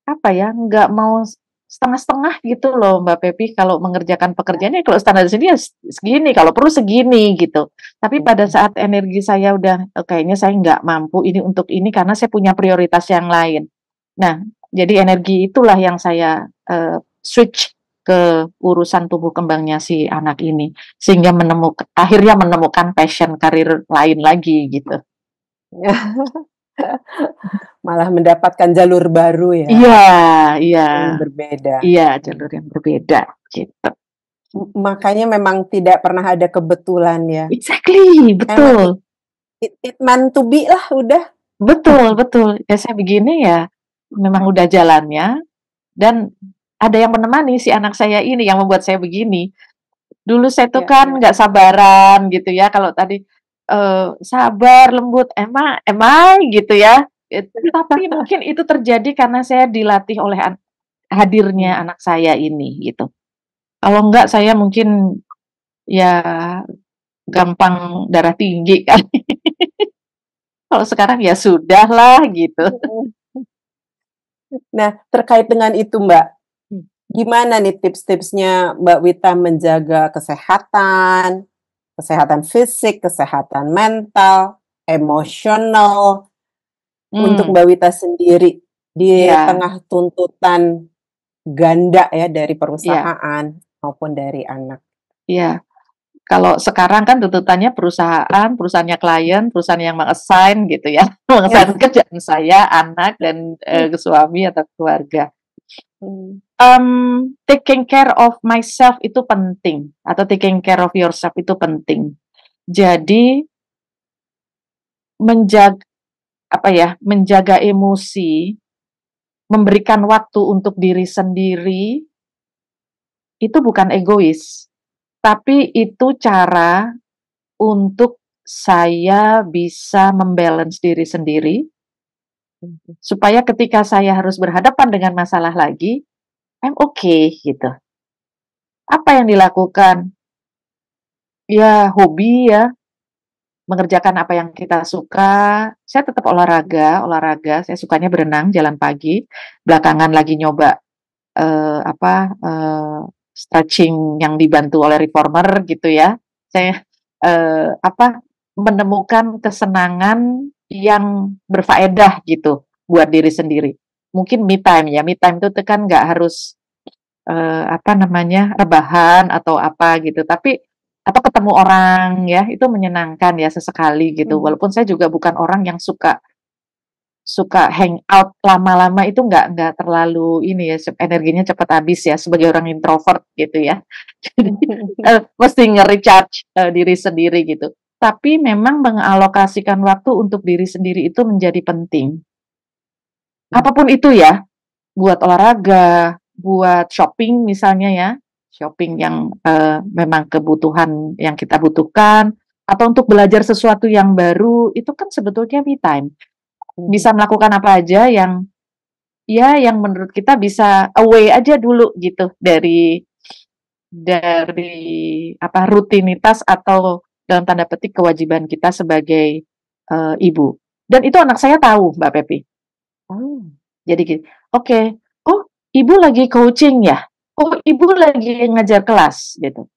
nggak mau setengah-setengah gitu loh Mbak Pepi kalau mengerjakan pekerjaannya kalau standar di sini ya segini, kalau perlu segini gitu. Tapi pada saat energi saya udah kayaknya saya nggak mampu ini untuk ini karena saya punya prioritas yang lain. Nah, jadi energi itulah yang saya switch ke urusan tumbuh kembangnya si anak ini sehingga akhirnya menemukan passion karir lain lagi gitu. Malah mendapatkan jalur baru ya. Iya. Yang berbeda. Iya, jalur yang berbeda gitu. Makanya memang tidak pernah ada kebetulan ya. Exactly, betul. It meant to be lah udah. Betul. Ya saya begini ya memang udah jalannya dan ada yang menemani si anak saya ini yang membuat saya begini. Dulu saya tuh kan nggak sabaran gitu ya kalau tadi sabar, lembut, emang gitu ya. Tapi mungkin itu terjadi karena saya dilatih oleh hadirnya anak saya ini gitu. Kalau enggak saya mungkin ya gampang darah tinggi kan. Kalau sekarang ya sudahlah gitu. Nah, terkait dengan itu Mbak, gimana nih tips-tipsnya Mbak Wita menjaga kesehatan fisik, kesehatan mental, emosional untuk Mbak Wita sendiri di tengah tuntutan ganda ya dari perusahaan maupun dari anak? Iya. Kalau sekarang kan tuntutannya perusahaannya klien, perusahaan yang meng-assign gitu ya, meng-assign kerjaan saya, anak dan suami atau keluarga. Taking care of myself itu penting atau taking care of yourself itu penting. Jadi menjaga emosi, memberikan waktu untuk diri sendiri itu bukan egois, tapi itu cara untuk saya bisa membalance diri sendiri Supaya ketika saya harus berhadapan dengan masalah lagi, I'm okay gitu. Apa yang dilakukan? Ya hobi ya, mengerjakan apa yang kita suka. Saya tetap olahraga, saya sukanya berenang, jalan pagi. Belakangan lagi nyoba stretching yang dibantu oleh reformer gitu ya. Saya menemukan kesenangan yang berfaedah gitu buat diri sendiri. Mungkin me time ya, me time itu kan nggak harus rebahan atau apa gitu, tapi atau ketemu orang ya, itu menyenangkan ya sesekali gitu. Walaupun saya juga bukan orang yang suka hang out lama-lama, itu nggak terlalu ini ya, energinya cepat habis ya sebagai orang introvert gitu ya. Jadi mesti nge-recharge diri sendiri gitu. Tapi memang mengalokasikan waktu untuk diri sendiri itu menjadi penting. Apapun itu ya, buat olahraga, buat shopping misalnya ya, shopping yang memang kebutuhan yang kita butuhkan, atau untuk belajar sesuatu yang baru, itu kan sebetulnya me time. Bisa melakukan apa aja yang menurut kita bisa away aja dulu gitu dari rutinitas atau dalam tanda petik kewajiban kita sebagai ibu. Dan itu anak saya tahu, Mbak Pepi. Jadi gini, oke, ibu lagi coaching ya? Oh, ibu lagi ngajar kelas gitu.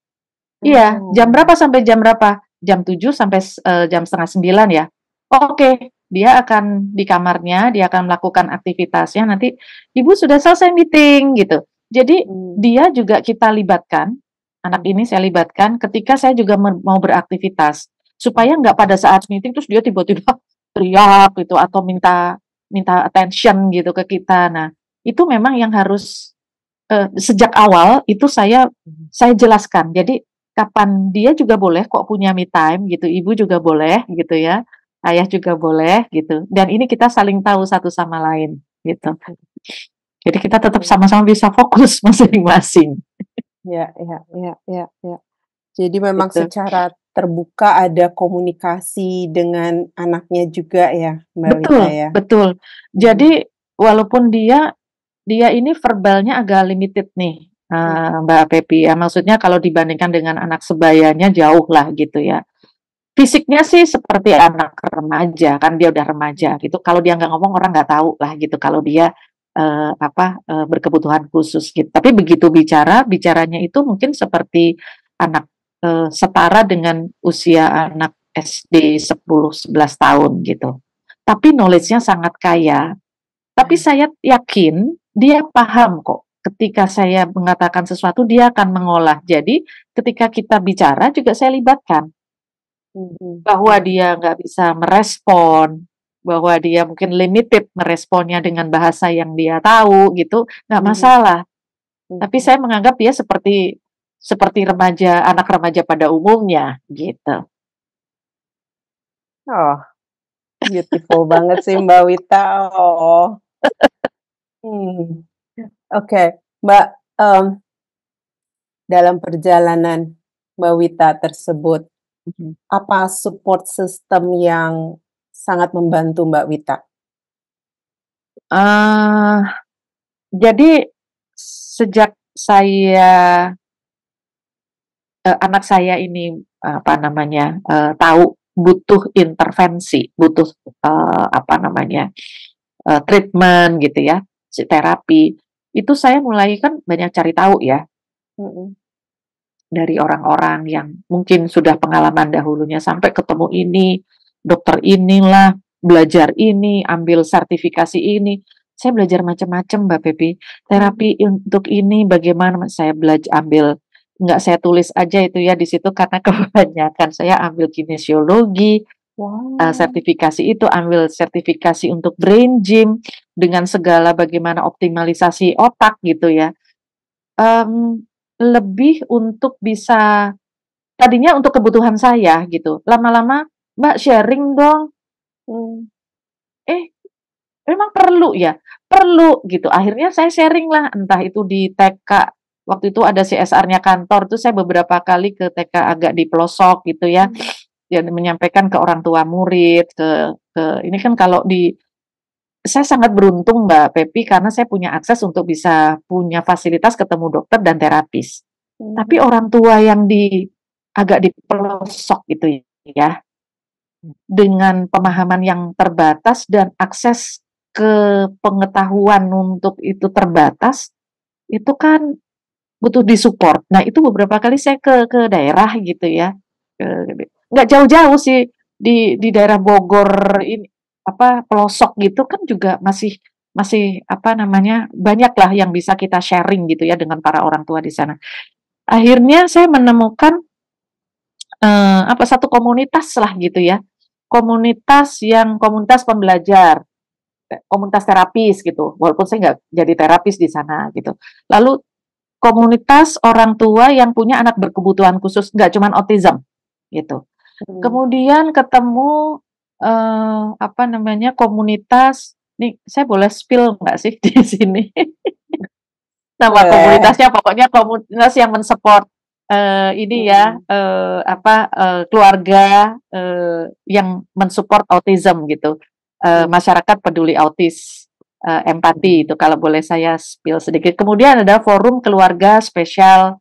Iya, jam berapa sampai jam berapa? Jam 7 sampai jam setengah 9 ya. Oke, dia akan di kamarnya, dia akan melakukan aktivitasnya, nanti ibu sudah selesai meeting gitu. Jadi dia juga kita libatkan, anak ini saya libatkan ketika saya juga mau beraktivitas, supaya nggak pada saat meeting terus dia tiba-tiba teriak gitu atau minta attention gitu ke kita. Nah, itu memang yang harus sejak awal itu saya jelaskan. Jadi kapan dia juga boleh kok punya me time gitu, ibu juga boleh gitu ya, ayah juga boleh gitu. Dan ini kita saling tahu satu sama lain gitu. Jadi kita tetap sama-sama bisa fokus masing-masing. Ya. Jadi memang secara terbuka ada komunikasi dengan anaknya juga ya, Mbak Wita ya. Betul. Jadi walaupun dia ini verbalnya agak limited nih, Mbak Pepi ya. Maksudnya kalau dibandingkan dengan anak sebayanya jauh lah gitu ya. Fisiknya sih seperti anak remaja, kan dia udah remaja gitu. Kalau dia nggak ngomong orang nggak tahu lah gitu. Kalau dia berkebutuhan khusus gitu. Tapi begitu bicaranya itu mungkin seperti anak setara dengan usia anak SD 10-11 tahun gitu. Tapi knowledge-nya sangat kaya. Tapi saya yakin dia paham kok. Ketika saya mengatakan sesuatu, dia akan mengolah. Jadi ketika kita bicara juga saya libatkan. Bahwa dia nggak bisa merespon, bahwa dia mungkin limited meresponnya dengan bahasa yang dia tahu gitu, nggak masalah. Tapi saya menganggap dia seperti anak remaja pada umumnya gitu. Oh, beautiful banget sih Mbak Wita. Oke, Mbak, dalam perjalanan Mbak Wita tersebut, apa support system yang sangat membantu Mbak Wita? Jadi sejak anak saya ini tahu butuh intervensi, butuh treatment gitu ya, terapi, itu saya mulai kan banyak cari tahu ya. Dari orang-orang yang mungkin sudah pengalaman dahulunya sampai ketemu ini, dokter inilah, belajar ini, ambil sertifikasi ini. Saya belajar macam-macam Mbak Pepi. Terapi untuk ini bagaimana saya nggak saya tulis aja itu ya di situ karena kebanyakan saya ambil kinesiologi, sertifikasi itu, ambil sertifikasi untuk brain gym dengan segala bagaimana optimalisasi otak gitu ya. Lebih untuk bisa, tadinya untuk kebutuhan saya gitu, lama-lama Mbak sharing dong, memang perlu ya, perlu gitu, akhirnya saya sharing lah, entah itu di TK, waktu itu ada CSR-nya kantor, tuh saya beberapa kali ke TK agak di pelosok gitu ya, dan menyampaikan ke orang tua murid, ke ini kan kalau di saya sangat beruntung Mbak Pepi karena saya punya akses untuk bisa punya fasilitas ketemu dokter dan terapis. Tapi orang tua yang agak di pelosok gitu ya, dengan pemahaman yang terbatas dan akses ke pengetahuan untuk itu terbatas, itu kan butuh disupport. Nah itu beberapa kali saya ke daerah gitu ya, nggak jauh-jauh sih di daerah Bogor ini pelosok gitu kan juga masih apa namanya banyak lah yang bisa kita sharing gitu ya dengan para orang tua di sana. Akhirnya saya menemukan satu komunitas lah gitu ya, komunitas pembelajar, komunitas terapis gitu, walaupun saya nggak jadi terapis di sana gitu. Lalu komunitas orang tua yang punya anak berkebutuhan khusus, nggak cuma autism gitu. Kemudian ketemu komunitas, nih saya boleh spill nggak sih di sini? Nama komunitasnya pokoknya komunitas yang mensupport keluarga yang mensupport autism gitu, masyarakat peduli autis, empati itu kalau boleh saya spill sedikit. Kemudian ada forum keluarga spesial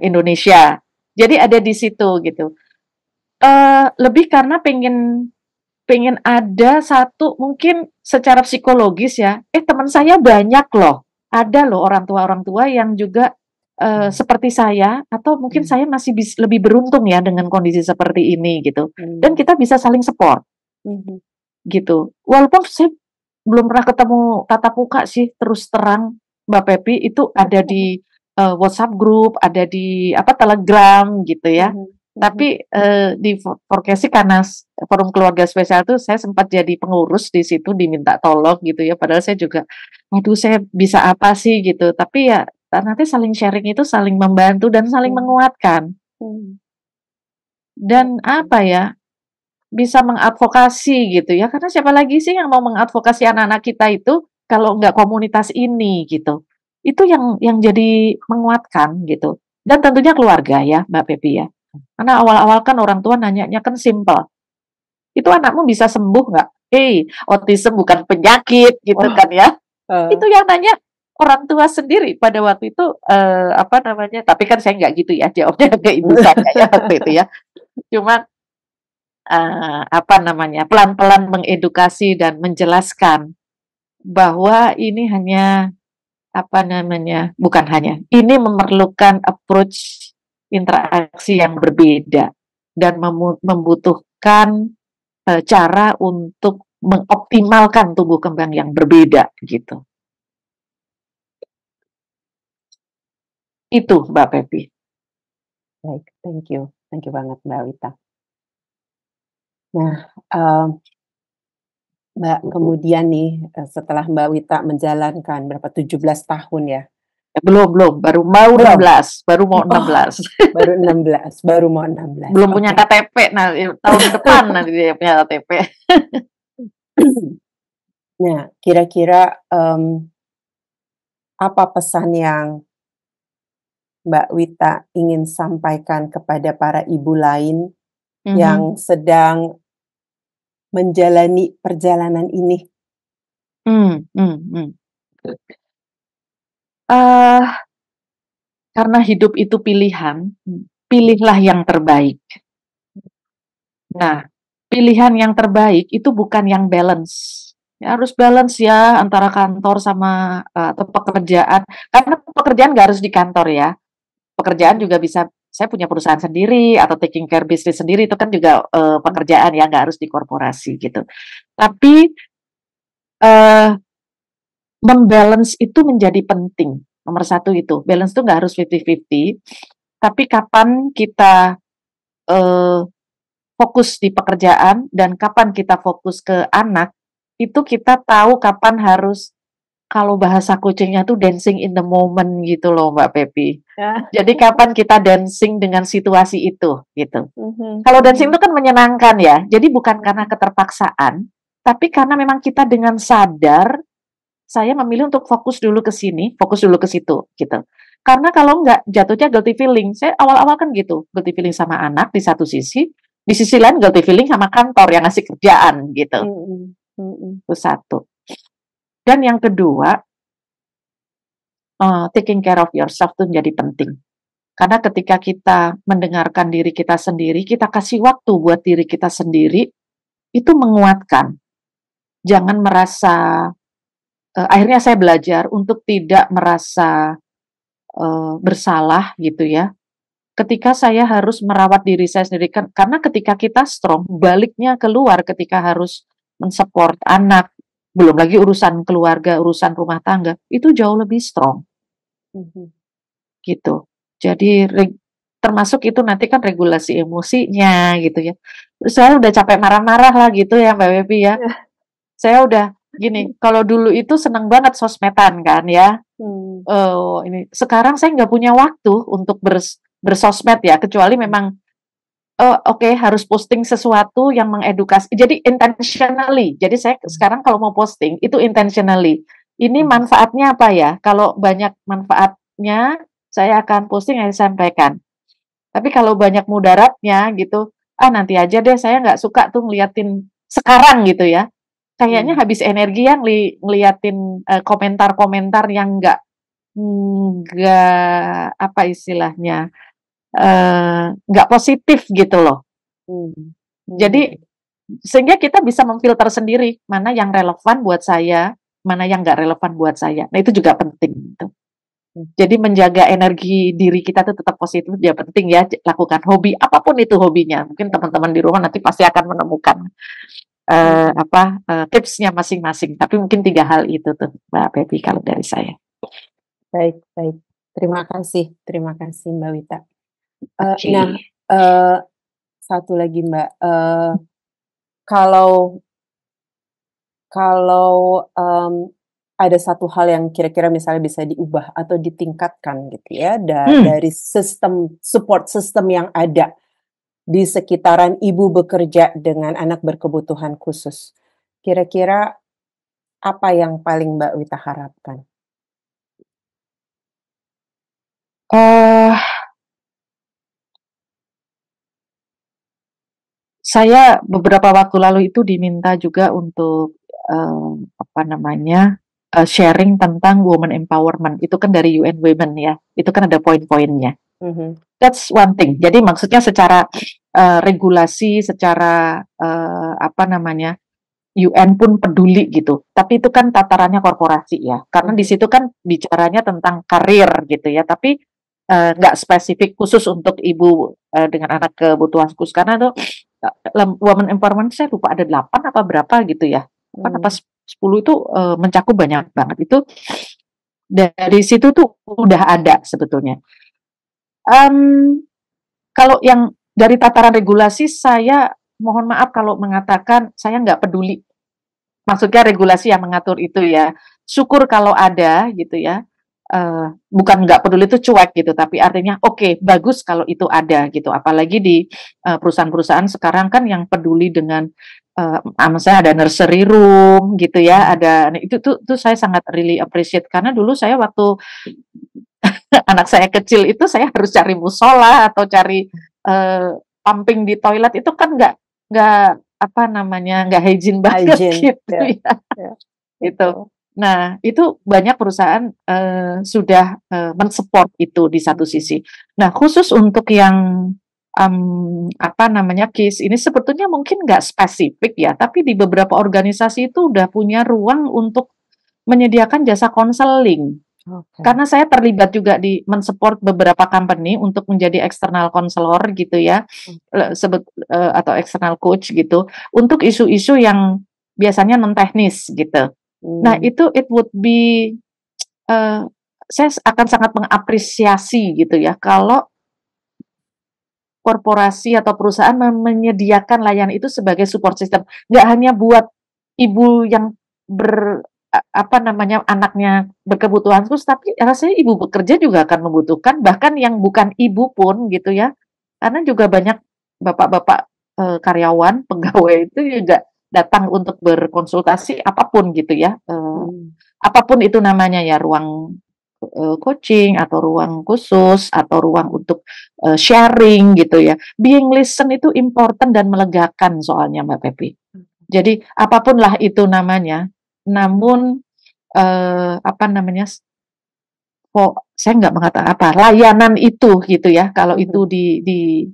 Indonesia, jadi ada di situ gitu. Lebih karena pengen ada satu mungkin secara psikologis ya, teman saya banyak loh, ada loh orang tua yang juga seperti saya, atau mungkin saya masih lebih beruntung ya dengan kondisi seperti ini gitu, dan kita bisa saling support gitu. Walaupun saya belum pernah ketemu tatap muka sih, terus terang Mbak Pepi, itu ada di WhatsApp group, ada di Telegram gitu ya. Tapi di Forkesi karena forum keluarga spesial itu saya sempat jadi pengurus di situ, diminta tolong gitu ya. Padahal saya juga, saya bisa apa sih gitu. Tapi ya nanti saling sharing itu saling membantu dan saling menguatkan. Dan bisa mengadvokasi gitu ya. Karena siapa lagi sih yang mau mengadvokasi anak-anak kita itu kalau nggak komunitas ini gitu. Itu yang jadi menguatkan gitu. Dan tentunya keluarga ya Mbak Pepi ya. Karena awal-awal kan orang tua nanyanya kan simple. Itu anakmu bisa sembuh nggak? Autism bukan penyakit gitu kan ya. Itu yang nanya orang tua sendiri pada waktu itu tapi kan saya nggak gitu ya jawabnya ke ibu saya ya waktu itu ya. Cuma pelan-pelan mengedukasi dan menjelaskan bahwa ini hanya bukan hanya, ini memerlukan approach interaksi yang berbeda dan membutuhkan cara untuk mengoptimalkan tumbuh kembang yang berbeda gitu. Itu Mbak Pepi. Baik, thank you banget Mbak Wita. Nah, Mbak, kemudian nih setelah Mbak Wita menjalankan 17 tahun ya? Belum, baru mau 16, baru mau 16. Baru mau 16. Belum punya KTP, tahun depan nanti dia punya KTP. Nah, kira-kira apa pesan yang Mbak Wita ingin sampaikan kepada para ibu lain yang sedang menjalani perjalanan ini? Karena hidup itu pilihan, pilihlah yang terbaik. Nah, pilihan yang terbaik itu bukan yang balance. Ya, harus balance ya antara kantor sama atau pekerjaan. Karena pekerjaan nggak harus di kantor ya. Pekerjaan juga bisa, saya punya perusahaan sendiri atau taking care bisnis sendiri, itu kan juga pekerjaan ya, nggak harus di korporasi gitu. Tapi membalance itu menjadi penting. Nomor satu itu, balance itu nggak harus 50-50, tapi kapan kita fokus di pekerjaan dan kapan kita fokus ke anak, itu kita tahu kapan harus, kalau bahasa kucingnya tuh dancing in the moment gitu loh Mbak Pepi. Jadi kapan kita dancing dengan situasi itu gitu. Kalau dancing itu kan menyenangkan ya, jadi bukan karena keterpaksaan, tapi karena memang kita dengan sadar, saya memilih untuk fokus dulu ke sini, fokus dulu ke situ gitu. Karena kalau enggak jatuhnya guilty feeling. Saya awal-awal kan gitu, guilty feeling sama anak di satu sisi, di sisi lain guilty feeling sama kantor yang ngasih kerjaan gitu. Itu satu. Dan yang kedua, taking care of yourself itu menjadi penting. Karena ketika kita mendengarkan diri kita sendiri, kita kasih waktu buat diri kita sendiri, itu menguatkan. Jangan merasa, akhirnya saya belajar untuk tidak merasa bersalah gitu ya. Ketika saya harus merawat diri saya sendiri, karena ketika kita strong, baliknya keluar ketika harus mensupport anak, belum lagi urusan keluarga, urusan rumah tangga, itu jauh lebih strong. Gitu. Jadi termasuk itu nanti kan regulasi emosinya gitu ya. Terus saya udah capek marah-marah lah gitu ya Mbak Wepi ya. Saya udah gini, kalau dulu itu seneng banget sosmedan kan ya. Ini sekarang saya nggak punya waktu untuk bersosmed ya, kecuali memang oke, harus posting sesuatu yang mengedukasi. Jadi intentionally. Jadi saya sekarang kalau mau posting itu intentionally. Ini manfaatnya apa ya? Kalau banyak manfaatnya, saya akan posting yang disampaikan. Tapi kalau banyak mudaratnya gitu, nanti aja deh, saya nggak suka tuh ngeliatin sekarang gitu ya. Kayaknya habis energi yang ngeliatin komentar-komentar yang nggak apa istilahnya, nggak positif gitu loh. Jadi sehingga kita bisa memfilter sendiri mana yang relevan buat saya, mana yang nggak relevan buat saya. Nah itu juga penting gitu. Jadi menjaga energi diri kita itu tetap positif ya penting ya. Lakukan hobi apapun itu hobinya. Mungkin teman-teman di rumah nanti pasti akan menemukan tipsnya masing-masing. Tapi mungkin 3 hal itu tuh Mbak Pepi kalau dari saya. Baik. Terima kasih Mbak Wita. Okay. Nah, satu lagi Mbak, kalau ada satu hal yang kira-kira misalnya bisa diubah atau ditingkatkan gitu ya dari support system yang ada di sekitaran ibu bekerja dengan anak berkebutuhan khusus. Kira-kira apa yang paling Mbak Wita harapkan? Saya beberapa waktu lalu itu diminta juga untuk sharing tentang women empowerment. Itu kan dari UN Women ya. Itu kan ada poin-poinnya. That's one thing. Jadi maksudnya secara regulasi, secara UN pun peduli gitu. Tapi itu kan tatarannya korporasi ya. Karena di situ kan bicaranya tentang karir gitu ya. Tapi nggak spesifik khusus untuk ibu dengan anak kebutuhan khusus. Karena tuh women empowerment saya lupa ada 8 apa berapa gitu ya. 8 apa 10 itu mencakup banyak banget. Itu dari situ tuh udah ada sebetulnya. Kalau yang dari tataran regulasi, saya mohon maaf kalau mengatakan saya nggak peduli. Maksudnya regulasi yang mengatur itu ya. Syukur kalau ada gitu ya. Bukan nggak peduli itu cuek gitu, tapi artinya oke, bagus kalau itu ada gitu. Apalagi di perusahaan-perusahaan sekarang kan yang peduli dengan misalnya ada nursery room gitu ya, ada itu saya sangat really appreciate karena dulu saya waktu anak saya kecil itu saya harus cari musola atau cari pumping di toilet itu kan nggak hygiene banget gitu ya. Itu. Nah, itu banyak perusahaan sudah mensupport itu di satu sisi. Nah, khusus untuk yang case ini sebetulnya mungkin nggak spesifik ya, tapi di beberapa organisasi itu udah punya ruang untuk menyediakan jasa konseling. Karena saya terlibat juga di mensupport beberapa company untuk menjadi external counselor gitu ya, atau external coach gitu, untuk isu-isu yang biasanya non teknis gitu. Nah itu it would be, saya akan sangat mengapresiasi gitu ya kalau korporasi atau perusahaan menyediakan layanan itu sebagai support system, nggak hanya buat ibu yang anaknya berkebutuhan khusus, tapi rasanya ibu bekerja juga akan membutuhkan, bahkan yang bukan ibu pun gitu ya, karena juga banyak bapak-bapak karyawan, pegawai itu juga datang untuk berkonsultasi apapun gitu ya, apapun itu namanya ya, ruang coaching atau ruang khusus atau ruang untuk sharing gitu ya. Being listen itu important dan melegakan soalnya Mbak Pepi. Jadi apapun lah itu namanya, namun apa namanya? Saya nggak mengatakan apa, layanan itu gitu ya, kalau itu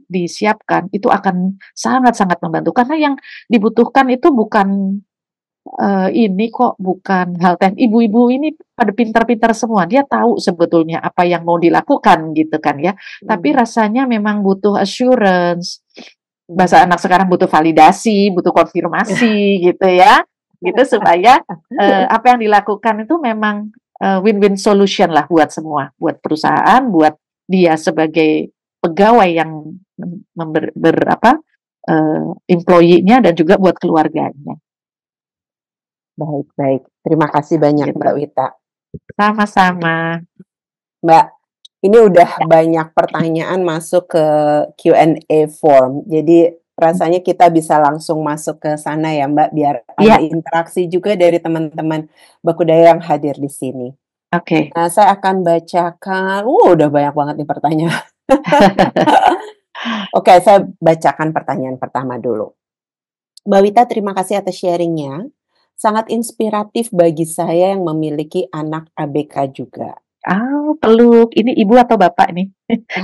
disiapkan, itu akan sangat-sangat membantu. Karena yang dibutuhkan itu bukan ini kok, bukan hal teknis. Ibu-ibu ini pada pintar-pintar semua, dia tahu sebetulnya apa yang mau dilakukan gitu kan ya. Tapi rasanya memang butuh assurance, bahasa anak sekarang butuh validasi, butuh konfirmasi gitu ya, gitu supaya apa yang dilakukan itu memang win-win solution lah buat semua, buat perusahaan, buat dia sebagai pegawai yang employee-nya dan juga buat keluarganya. Baik. Terima kasih banyak Gitu. Mbak Wita. Sama-sama. Mbak, ini udah banyak pertanyaan masuk ke Q&A form. Jadi rasanya kita bisa langsung masuk ke sana ya Mbak, biar ada interaksi juga dari teman-teman Bakudaya yang hadir di sini. Oke. Nah, saya akan bacakan, udah banyak banget nih pertanyaan. Oke, saya bacakan pertanyaan pertama dulu. Mbak Wita, terima kasih atas sharingnya. Sangat inspiratif bagi saya yang memiliki anak ABK juga. Peluk. Ini ibu atau bapak nih?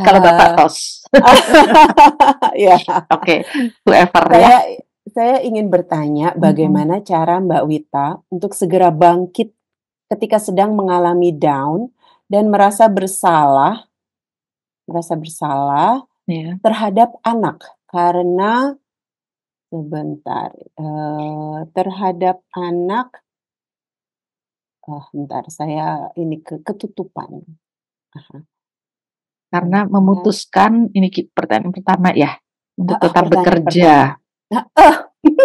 Kalau bapak tos. Ya. Oke, whoever ya. Saya ingin bertanya bagaimana cara Mbak Wita untuk segera bangkit ketika sedang mengalami down dan merasa bersalah terhadap anak karena terhadap anak. Bentar, saya ini ketutupan. Karena memutuskan, ini pertanyaan pertama ya, untuk tetap bekerja.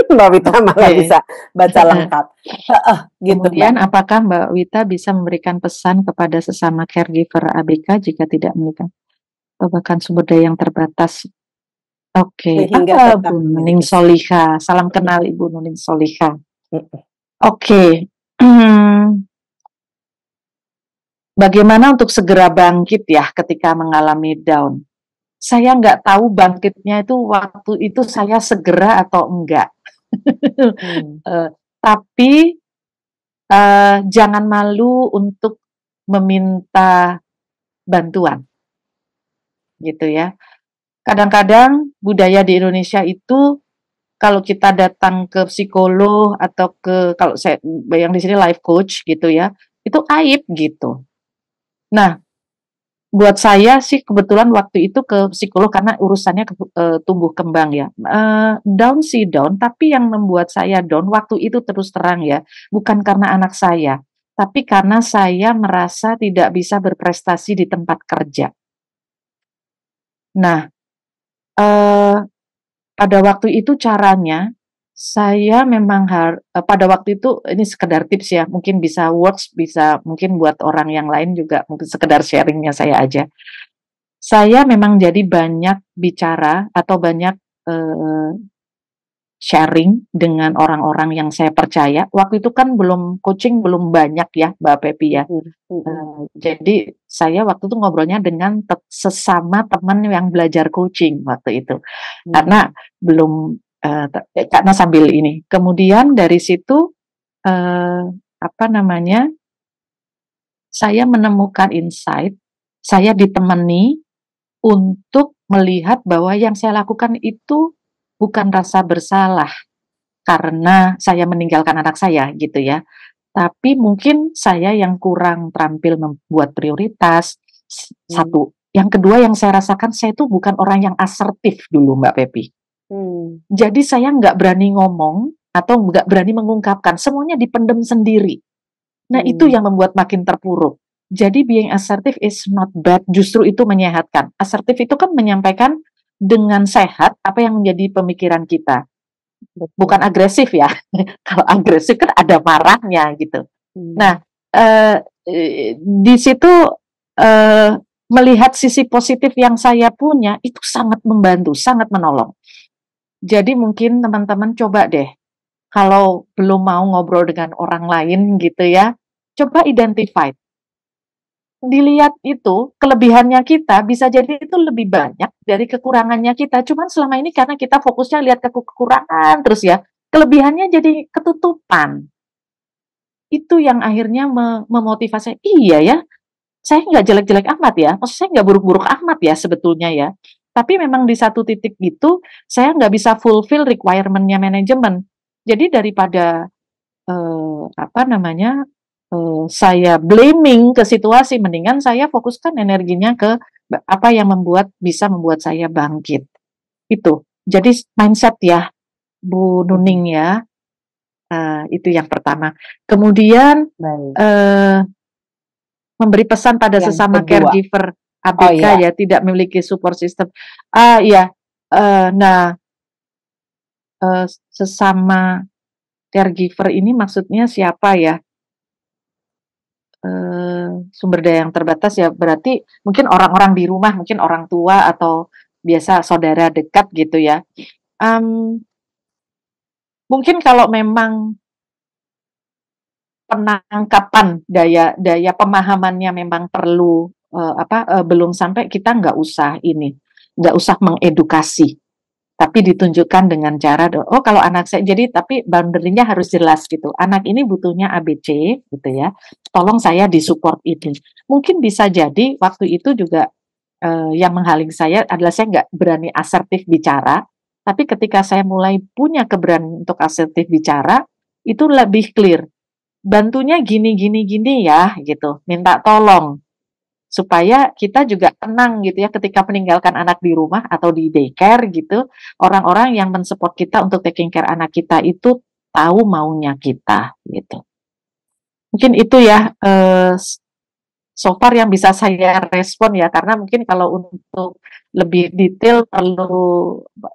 Mbak Wita malah bisa baca lengkap. Gitu, Kemudian apakah Mbak Wita bisa memberikan pesan kepada sesama caregiver ABK jika tidak memiliki atau bahkan sumber daya yang terbatas? Oke, Bu Nuning Soliha. Salam kenal Ibu Nuning Soliha. Oke. Bagaimana untuk segera bangkit ya ketika mengalami down? Saya nggak tahu bangkitnya itu waktu itu saya segera atau enggak. Tapi jangan malu untuk meminta bantuan, gitu ya. Kadang-kadang budaya di Indonesia itu kalau kita datang ke psikolog atau kalau saya yang di sini life coach gitu ya, itu aib gitu. Nah, buat saya sih kebetulan waktu itu ke psikolog karena urusannya tumbuh kembang ya. Down sih down, tapi yang membuat saya down waktu itu terus terang ya, bukan karena anak saya, tapi karena saya merasa tidak bisa berprestasi di tempat kerja. Nah, pada waktu itu caranya, saya memang pada waktu itu, ini sekedar tips ya, mungkin bisa works, bisa mungkin buat orang yang lain juga, mungkin sekedar sharingnya saya aja. Saya memang jadi banyak bicara atau banyak sharing dengan orang-orang yang saya percaya. Waktu itu kan coaching belum banyak ya Mbak Pepi ya. Jadi saya waktu itu ngobrolnya dengan sesama teman yang belajar coaching waktu itu. Karena belum karena sambil ini. Kemudian dari situ saya menemukan insight, saya ditemani untuk melihat bahwa yang saya lakukan itu bukan rasa bersalah karena saya meninggalkan anak saya gitu ya. Tapi mungkin saya yang kurang terampil membuat prioritas. Satu. Yang kedua yang saya rasakan, saya itu bukan orang yang asertif dulu Mbak Pepi. Jadi saya nggak berani ngomong atau nggak berani mengungkapkan. Semuanya dipendem sendiri. Nah itu yang membuat makin terpuruk. Jadi being assertive is not bad. Justru itu menyehatkan. Asertif itu kan menyampaikan dengan sehat apa yang menjadi pemikiran kita. Bukan agresif ya. Kalau agresif kan ada marahnya gitu. Nah, di situ melihat sisi positif yang saya punya itu sangat membantu, sangat menolong. Jadi mungkin teman-teman coba deh, kalau belum mau ngobrol dengan orang lain gitu ya, coba identify. Dilihat itu, kelebihannya kita bisa jadi itu lebih banyak dari kekurangannya kita. Cuman selama ini karena kita fokusnya lihat ke kekurangan terus ya, kelebihannya jadi ketutupan. Itu yang akhirnya memotivasi, iya ya, saya nggak jelek-jelek amat ya, maksud saya nggak buruk-buruk amat ya sebetulnya ya. Tapi memang di satu titik itu, saya nggak bisa fulfill requirement-nya manajemen. Jadi daripada, saya blaming ke situasi, mendingan saya fokuskan energinya ke apa yang bisa membuat saya bangkit. Itu. Jadi mindset ya, Bu Nuning ya. Itu yang pertama. Kemudian memberi pesan pada Yang sesama kedua. caregiver ABK ya, tidak memiliki support system. Sesama caregiver ini maksudnya siapa ya? Sumber daya yang terbatas ya, berarti mungkin orang-orang di rumah, mungkin orang tua atau biasa saudara dekat gitu ya. Mungkin kalau memang penangkapan daya pemahamannya memang perlu belum sampai, kita nggak usah mengedukasi, tapi ditunjukkan dengan cara kalau anak saya, jadi tapi boundary-nya harus jelas gitu, anak ini butuhnya ABC gitu ya, tolong saya disupport ini. Mungkin bisa jadi waktu itu juga yang menghalang saya adalah saya nggak berani asertif bicara, tapi ketika saya mulai punya keberanian untuk asertif bicara, itu lebih clear. Bantunya gini ya gitu, minta tolong supaya kita juga tenang gitu ya ketika meninggalkan anak di rumah atau di daycare gitu, orang-orang yang mensupport kita untuk taking care anak kita itu tahu maunya kita gitu. Mungkin itu ya so far yang bisa saya respon ya, karena mungkin kalau untuk lebih detail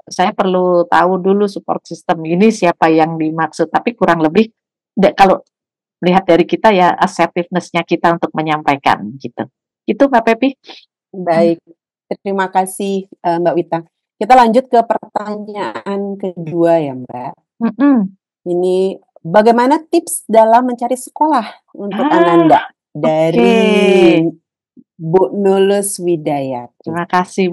saya perlu tahu dulu support system ini siapa yang dimaksud, tapi kurang lebih kalau melihat dari kita ya, assertiveness-nya kita untuk menyampaikan gitu. Itu Mbak Pepi. Baik, terima kasih Mbak Wita. Kita lanjut ke pertanyaan kedua ya Mbak. Ini bagaimana tips dalam mencari sekolah untuk Ananda dari Bu Nulus Widayat. Terima kasih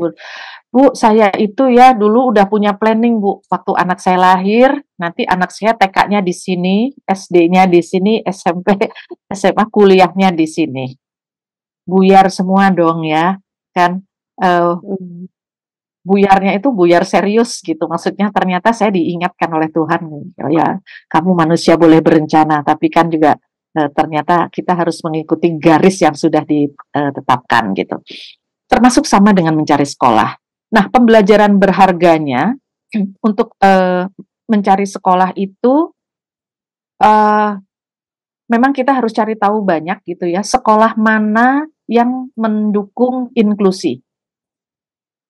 Bu, saya itu ya dulu udah punya planning Bu, waktu anak saya lahir, nanti anak saya TK-nya di sini, SD-nya di sini, SMP, SMA, kuliahnya di sini. Buyar semua dong ya, kan buyarnya itu buyar serius gitu, maksudnya ternyata saya diingatkan oleh Tuhan, ya kamu manusia boleh berencana, tapi kan juga ternyata kita harus mengikuti garis yang sudah ditetapkan gitu. Termasuk sama dengan mencari sekolah. Nah, pembelajaran berharganya untuk mencari sekolah itu memang kita harus cari tahu banyak gitu ya, sekolah mana yang mendukung inklusi.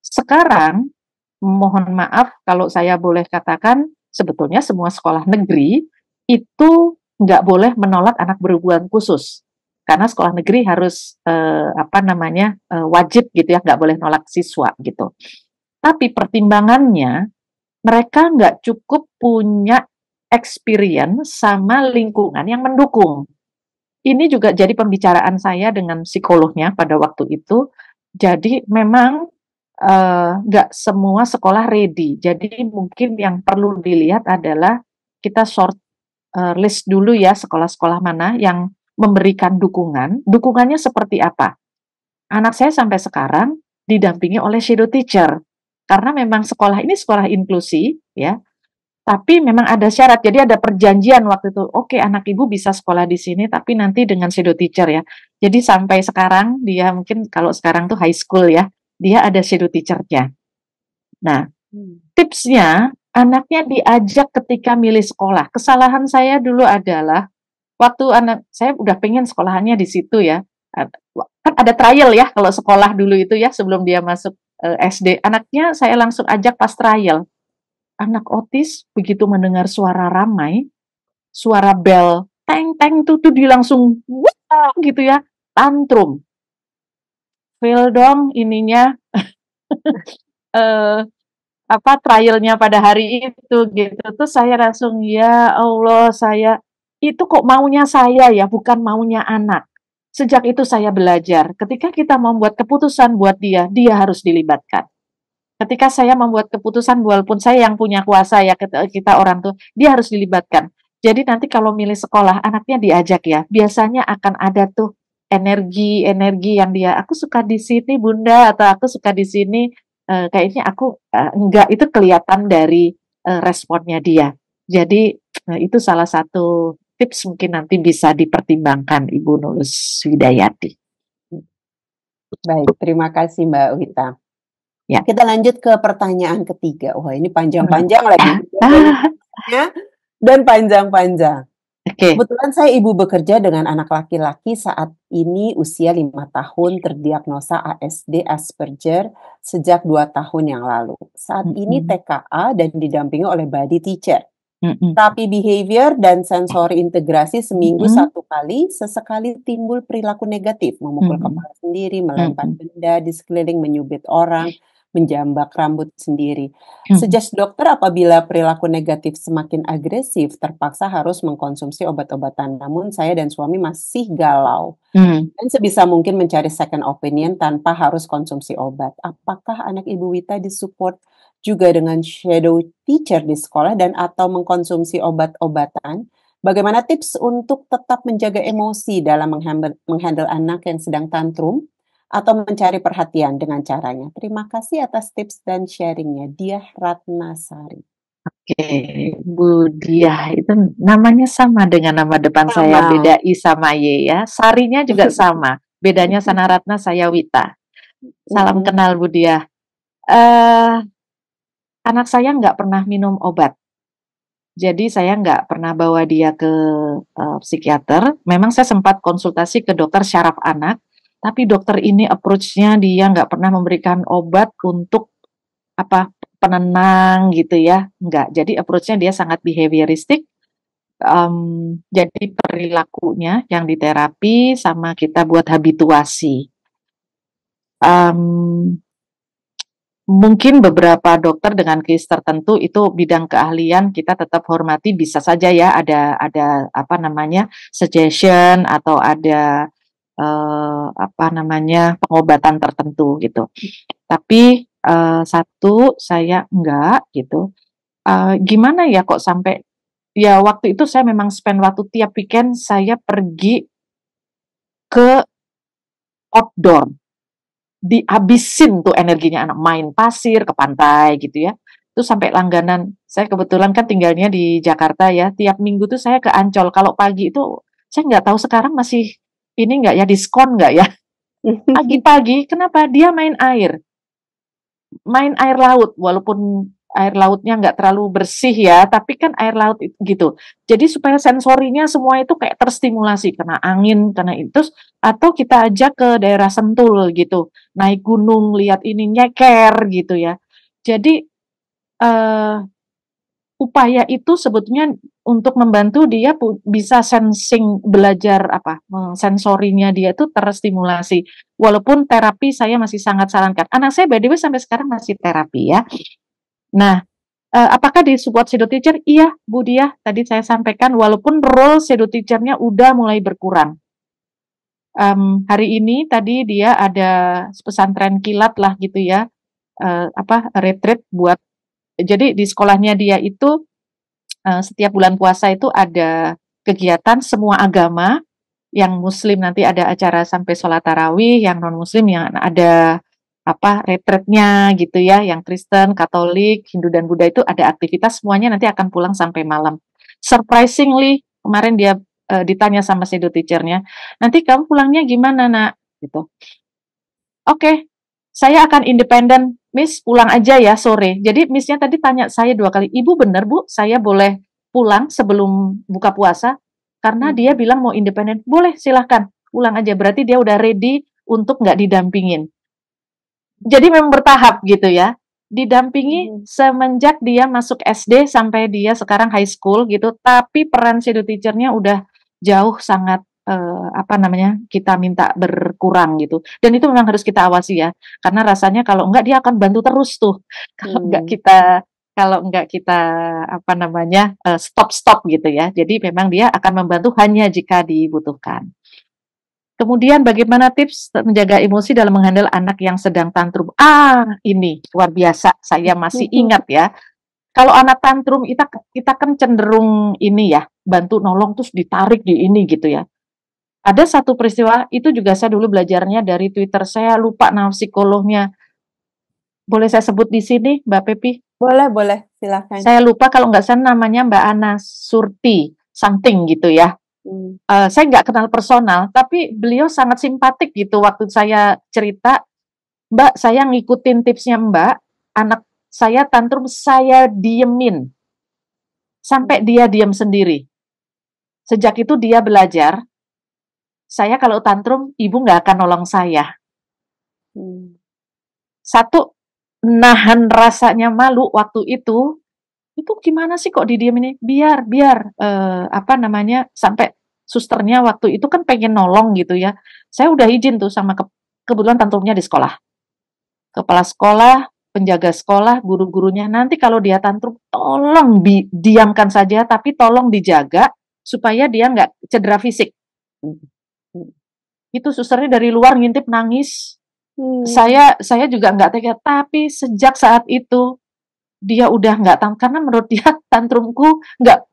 Sekarang, mohon maaf kalau saya boleh katakan, sebetulnya semua sekolah negeri itu nggak boleh menolak anak berkebutuhan khusus. Karena sekolah negeri harus wajib gitu ya, nggak boleh nolak siswa gitu. Tapi pertimbangannya mereka nggak cukup punya experience sama lingkungan yang mendukung. Ini juga jadi pembicaraan saya dengan psikolognya pada waktu itu. Jadi memang nggak semua sekolah ready. Jadi mungkin yang perlu dilihat adalah kita short list dulu ya, sekolah-sekolah mana yang memberikan dukungan. Dukungannya seperti apa? Anak saya sampai sekarang didampingi oleh shadow teacher. Karena memang sekolah ini sekolah inklusi, ya. Tapi memang ada syarat. Jadi ada perjanjian waktu itu. Oke, anak ibu bisa sekolah di sini, tapi nanti dengan shadow teacher ya. Jadi sampai sekarang dia mungkin kalau sekarang tuh high school ya, dia ada shadow teacher-nya. Nah, tipsnya anaknya diajak ketika milih sekolah. Kesalahan saya dulu adalah waktu anak saya udah pengen sekolahannya di situ ya. Kan ada trial ya kalau sekolah dulu itu ya sebelum dia masuk SD. Anaknya saya langsung ajak pas trial. Anak otis begitu mendengar suara ramai, suara bel, teng-teng tuh dia langsung wah gitu ya, tantrum. Fail dong ininya trialnya pada hari itu gitu. Terus saya langsung ya Allah, saya itu kok maunya saya ya, bukan maunya anak. Sejak itu saya belajar, ketika kita mau membuat keputusan buat dia harus dilibatkan. ketika saya membuat keputusan, walaupun saya yang punya kuasa ya, kita orang tuh, dia harus dilibatkan. Jadi nanti kalau milih sekolah, anaknya diajak ya, biasanya akan ada tuh energi yang dia, aku suka di sini Bunda, atau aku suka di sini, kayaknya aku enggak, itu kelihatan dari responnya dia. Jadi itu salah satu tips mungkin nanti bisa dipertimbangkan Ibu Nulus Widayati. Baik, terima kasih Mbak Wita. Ya. Kita lanjut ke pertanyaan ketiga. Wah, ini panjang-panjang lagi. Dan panjang-panjang. Kebetulan saya ibu bekerja dengan anak laki-laki saat ini usia 5 tahun, terdiagnosa ASD Asperger sejak 2 tahun yang lalu. Saat ini TKA dan didampingi oleh body teacher. Terapi behavior dan sensori integrasi seminggu 1 kali, sesekali timbul perilaku negatif, memukul kepala sendiri, melempar benda di sekeliling, menyubit orang, menjambak rambut sendiri. Suggest dokter apabila perilaku negatif semakin agresif, terpaksa harus mengkonsumsi obat-obatan. Namun saya dan suami masih galau. Dan sebisa mungkin mencari second opinion tanpa harus konsumsi obat. Apakah anak Ibu Wita disupport juga dengan shadow teacher di sekolah dan atau mengkonsumsi obat-obatan? Bagaimana tips untuk tetap menjaga emosi dalam menghandle anak yang sedang tantrum atau mencari perhatian dengan caranya? Terima kasih atas tips dan sharingnya. Diah Ratnasari. Oke, Bu Diah itu namanya sama dengan nama depan saya, beda I sama Y ya. Sarinya juga sama, bedanya Sana Ratna, saya Wita. Salam kenal Bu Diah. Anak saya nggak pernah minum obat. Jadi saya nggak pernah bawa dia ke psikiater. Memang saya sempat konsultasi ke dokter syaraf anak, tapi dokter ini approach-nya dia nggak pernah memberikan obat untuk penenang gitu ya, enggak. Jadi approach-nya dia sangat behavioristik. Jadi perilakunya yang diterapi sama kita buat habituasi. Mungkin beberapa dokter dengan case tertentu itu bidang keahlian kita tetap hormati, bisa saja ya ada suggestion atau ada pengobatan tertentu gitu. Tapi satu saya enggak gitu. Gimana ya kok sampai ya waktu itu saya memang spend waktu tiap weekend saya pergi ke outdoor. Dihabisin tuh energinya anak, main pasir ke pantai gitu ya. Itu sampai langganan. Saya kebetulan kan tinggalnya di Jakarta ya. Tiap minggu tuh saya ke Ancol. Kalau pagi itu saya nggak tahu sekarang masih ini nggak ya, diskon nggak ya? Pagi-pagi, kenapa? Dia main air laut, walaupun air lautnya nggak terlalu bersih ya, tapi kan air laut gitu. Jadi supaya sensorinya semua itu kayak terstimulasi, kena angin, kena itu, atau kita ajak ke daerah Sentul gitu, naik gunung, lihat ini, nyeker gitu ya. Jadi upaya itu sebetulnya untuk membantu dia bisa sensing, belajar sensorinya dia itu terstimulasi. Walaupun terapi saya masih sangat sarankan. Anak saya by the way sampai sekarang masih terapi ya. Nah, apakah di support shadow teacher? Iya, Bu Diah, tadi saya sampaikan walaupun role shadow teacher-nya udah mulai berkurang. Hari ini tadi dia ada pesantren kilat lah gitu ya, retreat buat. Jadi di sekolahnya dia itu setiap bulan puasa itu ada kegiatan semua agama. Yang Muslim nanti ada acara sampai sholat tarawih, yang non Muslim yang ada retreatnya gitu ya. Yang Kristen, Katolik, Hindu dan Buddha itu ada aktivitas, semuanya nanti akan pulang sampai malam. Surprisingly kemarin dia ditanya sama shadow teacher-nya, nanti kamu pulangnya gimana nak? Gitu. Oke. Saya akan independen, Miss, pulang aja ya sore. Jadi Miss-nya tadi tanya saya 2 kali, Ibu bener Bu, saya boleh pulang sebelum buka puasa? Karena dia bilang mau independen. Boleh, silahkan, pulang aja. Berarti dia udah ready untuk nggak didampingin. Jadi memang bertahap gitu ya. Didampingi semenjak dia masuk SD sampai dia sekarang high school gitu. Tapi peran shadow teacher-nya udah jauh sangat kita minta berkurang gitu. Dan itu memang harus kita awasi ya. Karena rasanya kalau enggak dia akan bantu terus tuh. Kalau enggak kita stop gitu ya. Jadi memang dia akan membantu hanya jika dibutuhkan. Kemudian bagaimana tips menjaga emosi dalam menghandle anak yang sedang tantrum? Ini luar biasa, saya masih ingat ya. Kalau anak tantrum kita kan cenderung ini ya, bantu nolong terus ditarik di ini gitu ya. Ada satu peristiwa, itu juga saya dulu belajarnya dari Twitter, saya lupa nama psikolognya. Boleh saya sebut di sini, Mbak Pepi? Boleh, silakan. Saya lupa kalau nggak salah namanya Mbak Ana Surti, something gitu ya. Saya nggak kenal personal, tapi beliau sangat simpatik gitu waktu saya cerita, Mbak, saya ngikutin tipsnya Mbak, anak saya tantrum, saya diemin, sampai dia diam sendiri. Sejak itu dia belajar, saya kalau tantrum, ibu nggak akan nolong saya. Satu, nahan rasanya malu waktu itu gimana sih kok didiemin? Biar sampai susternya waktu itu kan pengen nolong gitu ya. Saya udah izin tuh sama kebetulan tantrumnya di sekolah. Kepala sekolah, penjaga sekolah, guru-gurunya, nanti kalau dia tantrum tolong diamkan saja, tapi tolong dijaga supaya dia nggak cedera fisik. Itu susternya dari luar ngintip nangis. Saya juga nggak tega, tapi sejak saat itu dia udah nggak karena menurut dia tantrumku nggak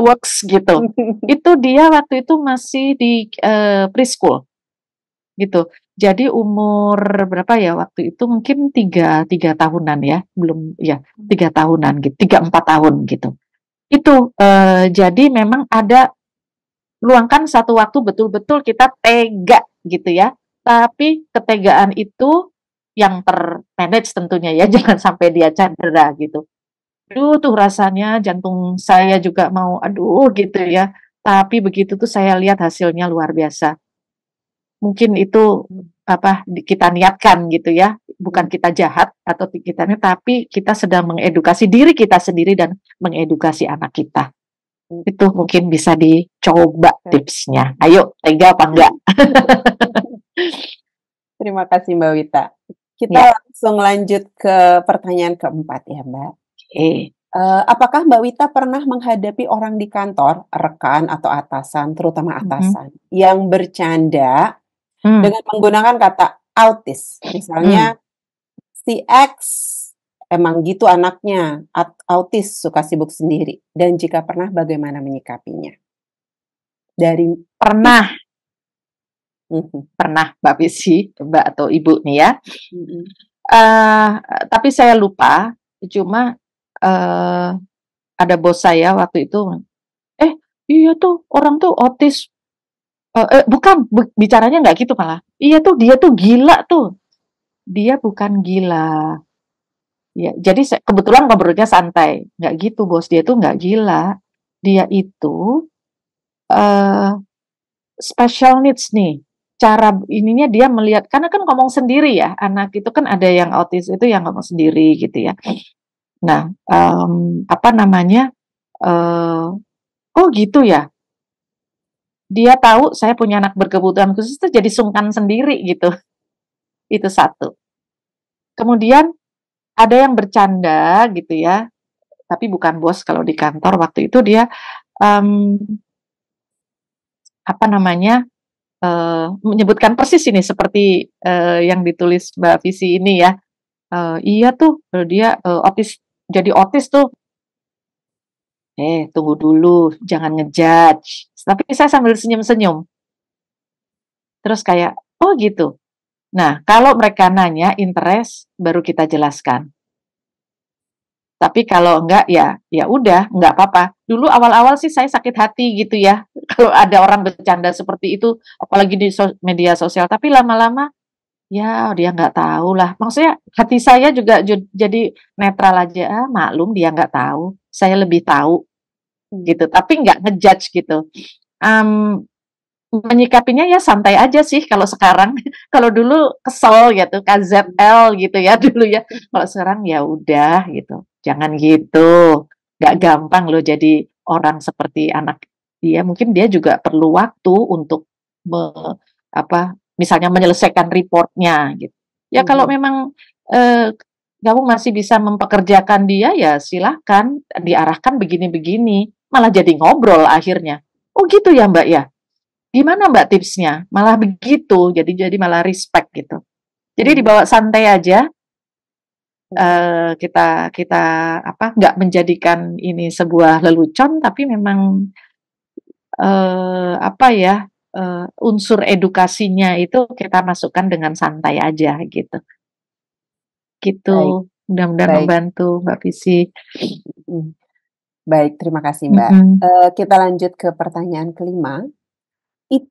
works gitu. Itu dia waktu itu masih di preschool gitu. Jadi umur berapa ya waktu itu, mungkin 3 tahunan ya, belum ya 3 tahunan gitu, 3-4 tahun gitu. Itu jadi memang ada luangkan satu waktu betul-betul kita tega gitu ya. Tapi ketegaan itu yang termanage tentunya ya, jangan sampai dia cedera gitu. Aduh tuh rasanya jantung saya juga mau gitu ya. Tapi begitu tuh saya lihat hasilnya luar biasa. Mungkin itu kita niatkan gitu ya, bukan kita jahat atau tapi kita sedang mengedukasi diri kita sendiri dan mengedukasi anak kita. Itu mungkin bisa dicoba tipsnya. Ayo, tega apa enggak? Terima kasih Mbak Wita. Kita langsung lanjut ke pertanyaan keempat ya Mbak. Apakah Mbak Wita pernah menghadapi orang di kantor, rekan atau atasan, terutama atasan, yang bercanda dengan menggunakan kata autis? Misalnya, si X emang gitu anaknya, autis, suka sibuk sendiri. Dan jika pernah, bagaimana menyikapinya? Pernah Mbak Visi, Mbak atau Ibu nih ya. Tapi saya lupa, cuma ada bos saya waktu itu, iya tuh orang tuh autis. Bukan, bicaranya nggak gitu malah. Iya tuh, dia tuh gila tuh. Dia bukan gila. Ya, jadi kebetulan ngobrolnya santai. Nggak gitu bos, dia tuh nggak gila. Dia itu special needs nih. Cara ininya dia melihat, karena kan ngomong sendiri ya, anak itu kan ada yang autis itu yang ngomong sendiri gitu ya. Nah, oh gitu ya. Dia tahu saya punya anak berkebutuhan khusus itu jadi sungkan sendiri gitu. Itu satu. Kemudian ada yang bercanda gitu ya, tapi bukan bos kalau di kantor waktu itu dia menyebutkan persis ini seperti yang ditulis Mbak Visi ini ya. Iya tuh dia autis, jadi autis tuh. Tunggu dulu, jangan ngejudge. Tapi saya sambil senyum-senyum. Terus kayak, oh gitu. Nah, kalau mereka nanya interest, baru kita jelaskan. Tapi kalau enggak, ya udah, enggak apa-apa. Dulu awal-awal sih saya sakit hati gitu ya, kalau ada orang bercanda seperti itu, apalagi di media sosial. Tapi lama-lama, ya dia nggak tahu lah. Maksudnya hati saya juga jadi netral aja. Maklum dia nggak tahu, saya lebih tahu gitu. Tapi nggak ngejudge gitu. Menyikapinya ya santai aja sih kalau sekarang. Kalau dulu kesel gitu, KZL gitu ya dulu ya. Kalau sekarang ya udah gitu. Jangan gitu. Nggak gampang loh jadi orang seperti anak dia. Mungkin dia juga perlu waktu untuk misalnya menyelesaikan reportnya gitu. Ya kalau memang kamu masih bisa mempekerjakan dia, ya silahkan diarahkan begini-begini. Malah jadi ngobrol akhirnya. Oh gitu ya Mbak ya? Gimana Mbak tipsnya? Malah begitu, jadi malah respect gitu. Jadi dibawa santai aja. Kita nggak menjadikan ini sebuah lelucon, tapi memang unsur edukasinya itu kita masukkan dengan santai aja gitu. Gitu. Baik, Mudah-mudahan baik. membantu Mbak Visi. Baik, terima kasih Mbak. Kita lanjut ke pertanyaan kelima. It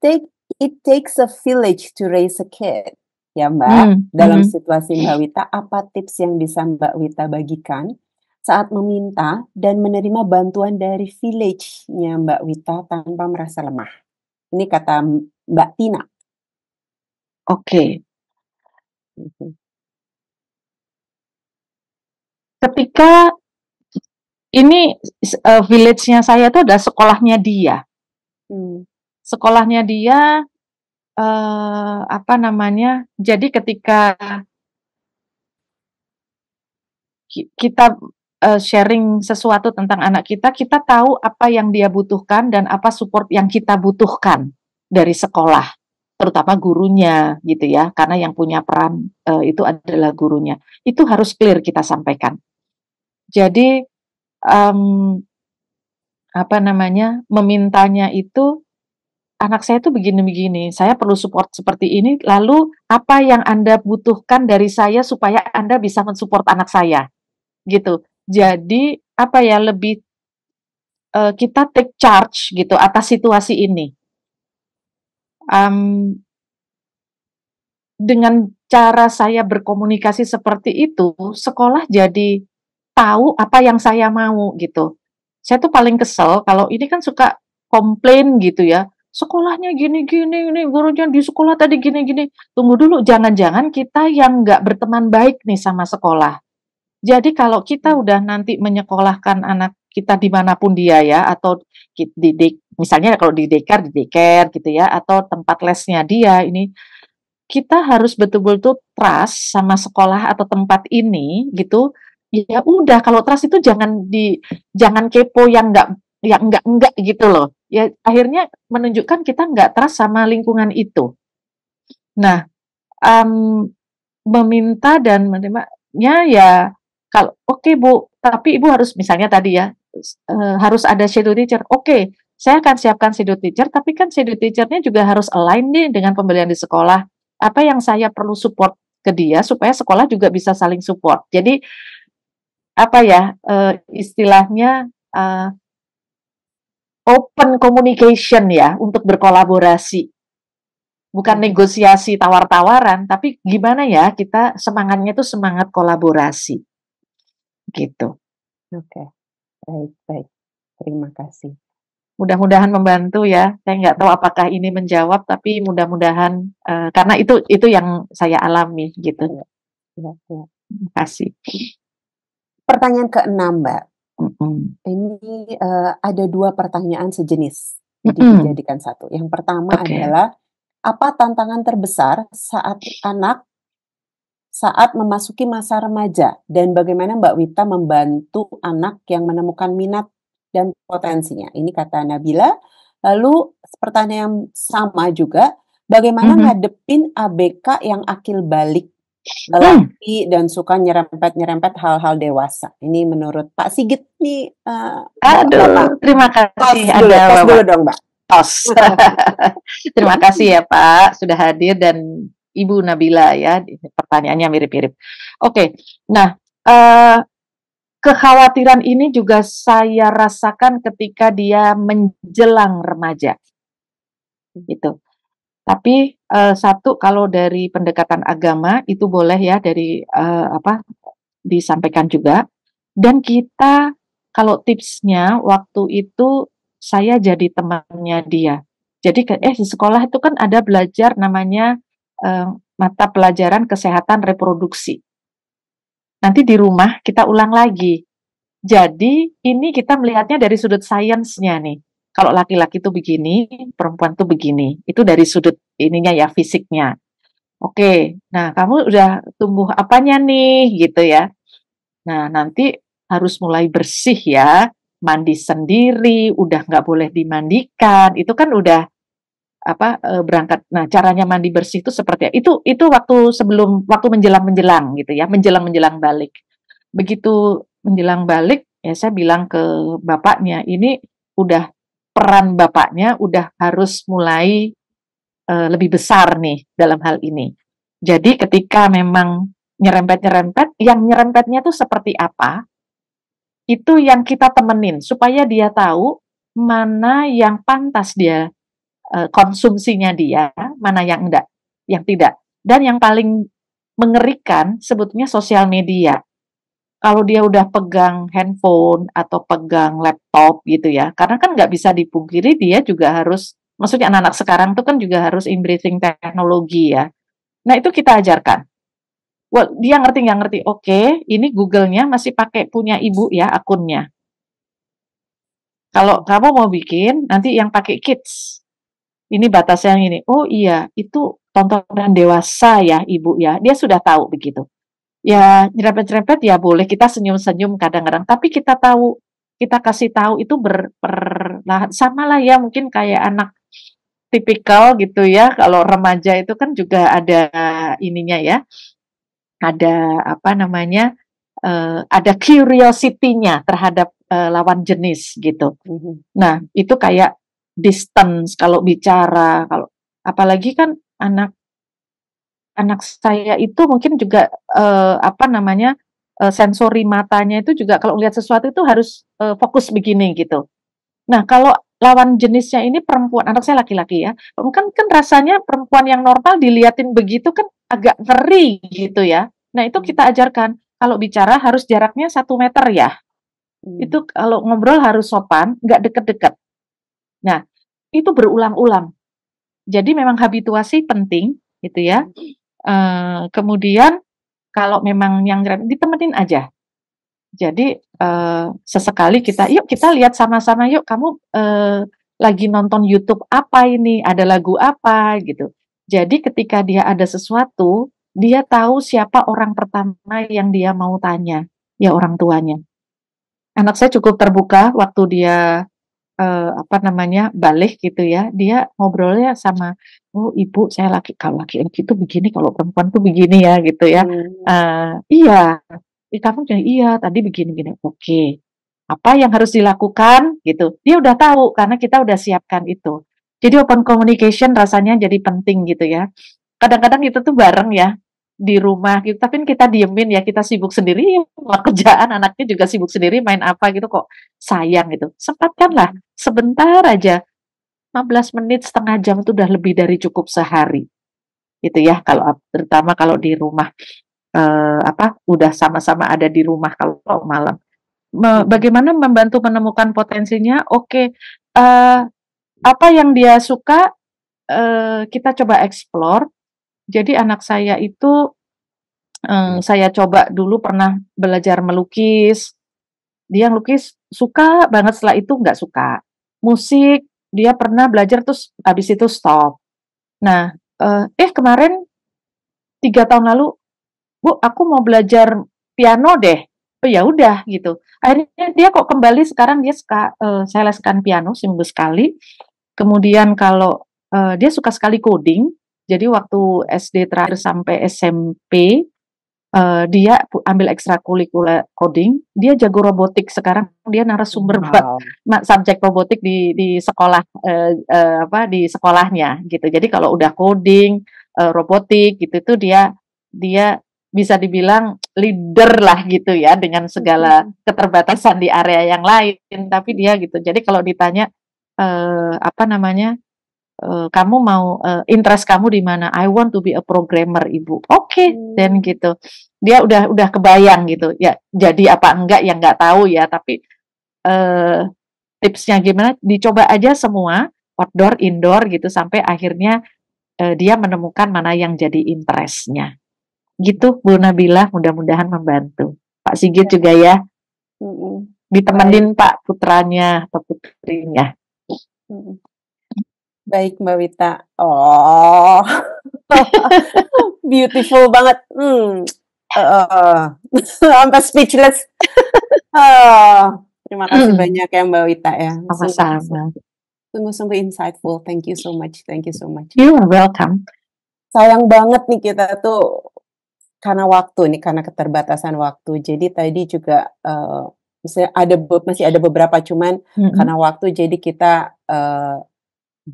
takes a village to raise a kid. Ya Mbak, dalam situasi Mbak Wita, apa tips yang bisa Mbak Wita bagikan saat meminta dan menerima bantuan dari village-nya Mbak Wita tanpa merasa lemah? Ini kata Mbak Tina. Oke. Ketika ini village-nya saya itu adalah sekolahnya dia. Sekolahnya dia jadi ketika kita sharing sesuatu tentang anak kita tahu apa yang dia butuhkan dan apa support yang kita butuhkan dari sekolah, terutama gurunya gitu ya, karena yang punya peran itu adalah gurunya. Itu harus clear kita sampaikan. Jadi memintanya itu, anak saya itu begini-begini, saya perlu support seperti ini, lalu apa yang Anda butuhkan dari saya supaya Anda bisa mensupport anak saya, gitu. Jadi, lebih kita take charge gitu atas situasi ini. Dengan cara saya berkomunikasi seperti itu, sekolah jadi tahu apa yang saya mau, gitu. Saya tuh paling kesel, kalau ini kan suka komplain gitu ya, sekolahnya gini-gini, ini gurunya di sekolah tadi gini-gini. Tunggu dulu, jangan-jangan kita yang nggak berteman baik nih sama sekolah. Jadi kalau kita udah nanti menyekolahkan anak kita dimanapun dia ya, atau misalnya kalau di daycare gitu ya, atau tempat lesnya dia ini, kita harus betul-betul trust sama sekolah atau tempat ini gitu. Ya udah, kalau trust itu jangan kepo yang enggak gitu loh. Ya akhirnya menunjukkan kita nggak trust sama lingkungan itu. Nah, meminta dan menerimanya ya, kalau oke, Bu, tapi Ibu harus misalnya tadi ya, harus ada shadow teacher. Oke, saya akan siapkan shadow teacher, tapi kan shadow teacher-nya juga harus align nih dengan pembelian di sekolah. Apa yang saya perlu support ke dia supaya sekolah juga bisa saling support. Jadi istilahnya open communication ya, untuk berkolaborasi. Bukan negosiasi tawar-tawaran, tapi gimana ya kita semangatnya itu semangat kolaborasi. Gitu. Oke. Baik. Terima kasih. Mudah-mudahan membantu ya. Saya nggak tahu apakah ini menjawab, tapi mudah-mudahan karena itu yang saya alami gitu. Ya. Terima kasih. Pertanyaan ke-6, Mbak. Ini ada 2 pertanyaan sejenis, jadi dijadikan satu. Yang pertama adalah, apa tantangan terbesar saat memasuki masa remaja, dan bagaimana Mbak Wita membantu anak yang menemukan minat dan potensinya? Ini kata Nabila. Lalu pertanyaan yang sama juga, bagaimana ngadepin ABK yang akil balik, lelaki dan suka nyerempet hal-hal dewasa? Ini menurut Pak Sigit nih. Aduh, terima kasih. Tos dulu dong, Mbak. Tos. Terima kasih ya Pak sudah hadir, dan Ibu Nabila ya, pertanyaannya mirip-mirip. Oke, nah kekhawatiran ini juga saya rasakan ketika dia menjelang remaja, gitu. Tapi satu, kalau dari pendekatan agama itu boleh ya, dari disampaikan juga. Dan kita, kalau tipsnya waktu itu saya jadi temannya dia. Jadi di sekolah itu kan ada belajar namanya mata pelajaran kesehatan reproduksi. Nanti di rumah kita ulang lagi. Jadi ini kita melihatnya dari sudut sainsnya nih. Kalau laki-laki itu begini, perempuan itu begini. Itu dari sudut ininya ya, fisiknya. Oke, nah kamu udah tumbuh apanya nih, gitu ya. Nah nanti harus mulai bersih ya, mandi sendiri, udah nggak boleh dimandikan. Itu kan udah berangkat. Nah, caranya mandi bersih itu seperti itu waktu menjelang gitu ya, menjelang balik. Begitu menjelang balik, ya saya bilang ke bapaknya, ini udah peran bapaknya udah harus mulai lebih besar nih dalam hal ini. Jadi ketika memang nyerempet-nyerempet, yang nyerempetnya itu seperti apa, itu yang kita temenin supaya dia tahu mana yang pantas dia konsumsinya dia, mana yang enggak, yang tidak. Dan yang paling mengerikan sebetulnya sosial media. Kalau dia udah pegang handphone atau pegang laptop gitu ya, karena kan nggak bisa dipungkiri dia juga harus, maksudnya anak-anak sekarang tuh kan juga harus embracing teknologi ya. Nah itu kita ajarkan. Well, dia ngerti nggak ngerti? Oke, ini Google-nya masih pakai punya ibu ya akunnya. Kalau kamu mau bikin, nanti yang pakai kids. Ini batasnya yang ini. Oh iya, itu tontonan dewasa ya ibu ya. Dia sudah tahu begitu. Ya nyerempet-nyerempet ya boleh, kita senyum-senyum kadang-kadang. Tapi kita tahu, kita kasih tahu itu perlahan. Sama lah ya mungkin kayak anak tipikal gitu ya. Kalau remaja itu kan juga ada ininya ya. Ada ada curiosity-nya terhadap lawan jenis gitu. Nah, itu kayak distance kalau bicara, kalau apalagi kan anak saya itu mungkin juga sensori matanya itu juga kalau lihat sesuatu itu harus fokus begini gitu. Nah, kalau lawan jenisnya ini perempuan, anak saya laki-laki ya, kan rasanya perempuan yang normal diliatin begitu kan agak ngeri gitu ya. Nah, itu kita ajarkan kalau bicara harus jaraknya 1 meter ya. Itu kalau ngobrol harus sopan, nggak deket-deket. Nah, itu berulang-ulang. Jadi memang habituasi penting gitu ya. Kemudian kalau memang yang ditemenin aja. Jadi sesekali yuk kita lihat sama-sama, yuk kamu lagi nonton YouTube apa ini, ada lagu apa gitu. Jadi ketika dia ada sesuatu, dia tahu siapa orang pertama yang dia mau tanya, ya orang tuanya. Anak saya cukup terbuka waktu dia balik gitu ya, dia ngobrolnya sama, oh ibu saya kalau laki-laki itu begini, kalau perempuan tuh begini ya gitu ya. Iya, kamu jadi iya tadi begini-gini. Oke, apa yang harus dilakukan gitu, dia udah tahu karena kita udah siapkan itu. Jadi open communication rasanya jadi penting gitu ya. Kadang-kadang kita tuh bareng ya di rumah gitu, tapi kita diemin ya, kita sibuk sendiri sama kerjaan, anaknya juga sibuk sendiri main apa gitu, kok sayang gitu. Sempatkanlah sebentar aja, 15 menit, setengah jam itu udah lebih dari cukup sehari gitu ya, kalau terutama kalau di rumah udah sama-sama ada di rumah kalau malam. Bagaimana membantu menemukan potensinya? Oke, apa yang dia suka kita coba explore. Jadi anak saya itu saya coba dulu pernah belajar melukis. Dia lukis suka banget, setelah itu nggak suka. Musik dia pernah belajar terus habis itu stop. Nah, kemarin 3 tahun lalu, Bu, aku mau belajar piano deh. Oh ya udah gitu. Akhirnya dia kok kembali sekarang dia suka saya leskan piano seminggu sekali. Kemudian kalau dia suka sekali coding. Jadi waktu SD terakhir sampai SMP dia ambil ekstrakurikuler coding, dia jago robotik sekarang, dia narasumber buat subjek robotik di sekolah di sekolahnya gitu. Jadi kalau udah coding, robotik gitu itu dia bisa dibilang leader lah gitu ya, dengan segala keterbatasan di area yang lain, tapi dia gitu. Jadi kalau ditanya kamu mau interest kamu di mana? I want to be a programmer, Ibu. Oke, dan gitu. Dia udah kebayang gitu. Ya, jadi apa enggak ya enggak tahu ya, tapi tipsnya gimana? Dicoba aja semua, outdoor, indoor gitu sampai akhirnya dia menemukan mana yang jadi interestnya. Gitu, Bu Nabila, mudah-mudahan membantu. Pak Sigit juga ya. Ditemenin Pak putranya atau putrinya. Baik Mbak Wita. Oh, beautiful banget. Sampai speechless. Terima kasih banyak ya Mbak Wita ya. Sama-sama. Sungguh-sungguh insightful. Thank you so much. Thank you so much. You are welcome. Sayang banget nih kita tuh karena waktu nih, karena keterbatasan waktu. Jadi tadi juga masih ada beberapa, cuman karena waktu jadi kita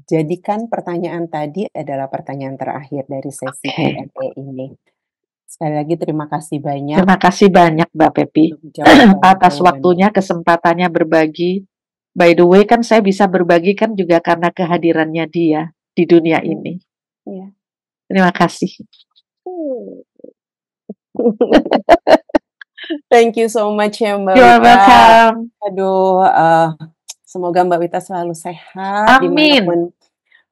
jadikan pertanyaan tadi adalah pertanyaan terakhir dari sesi Q&A ini. Sekali lagi terima kasih banyak. Terima kasih banyak Mbak Pepi atas waktunya, kesempatannya berbagi. By the way kan saya bisa berbagi kan juga karena kehadirannya dia di dunia ini. Iya. Terima kasih. Thank you so much ya Mbak You are Wita. welcome. Aduh, semoga Mbak Wita selalu sehat Amin. dimanapun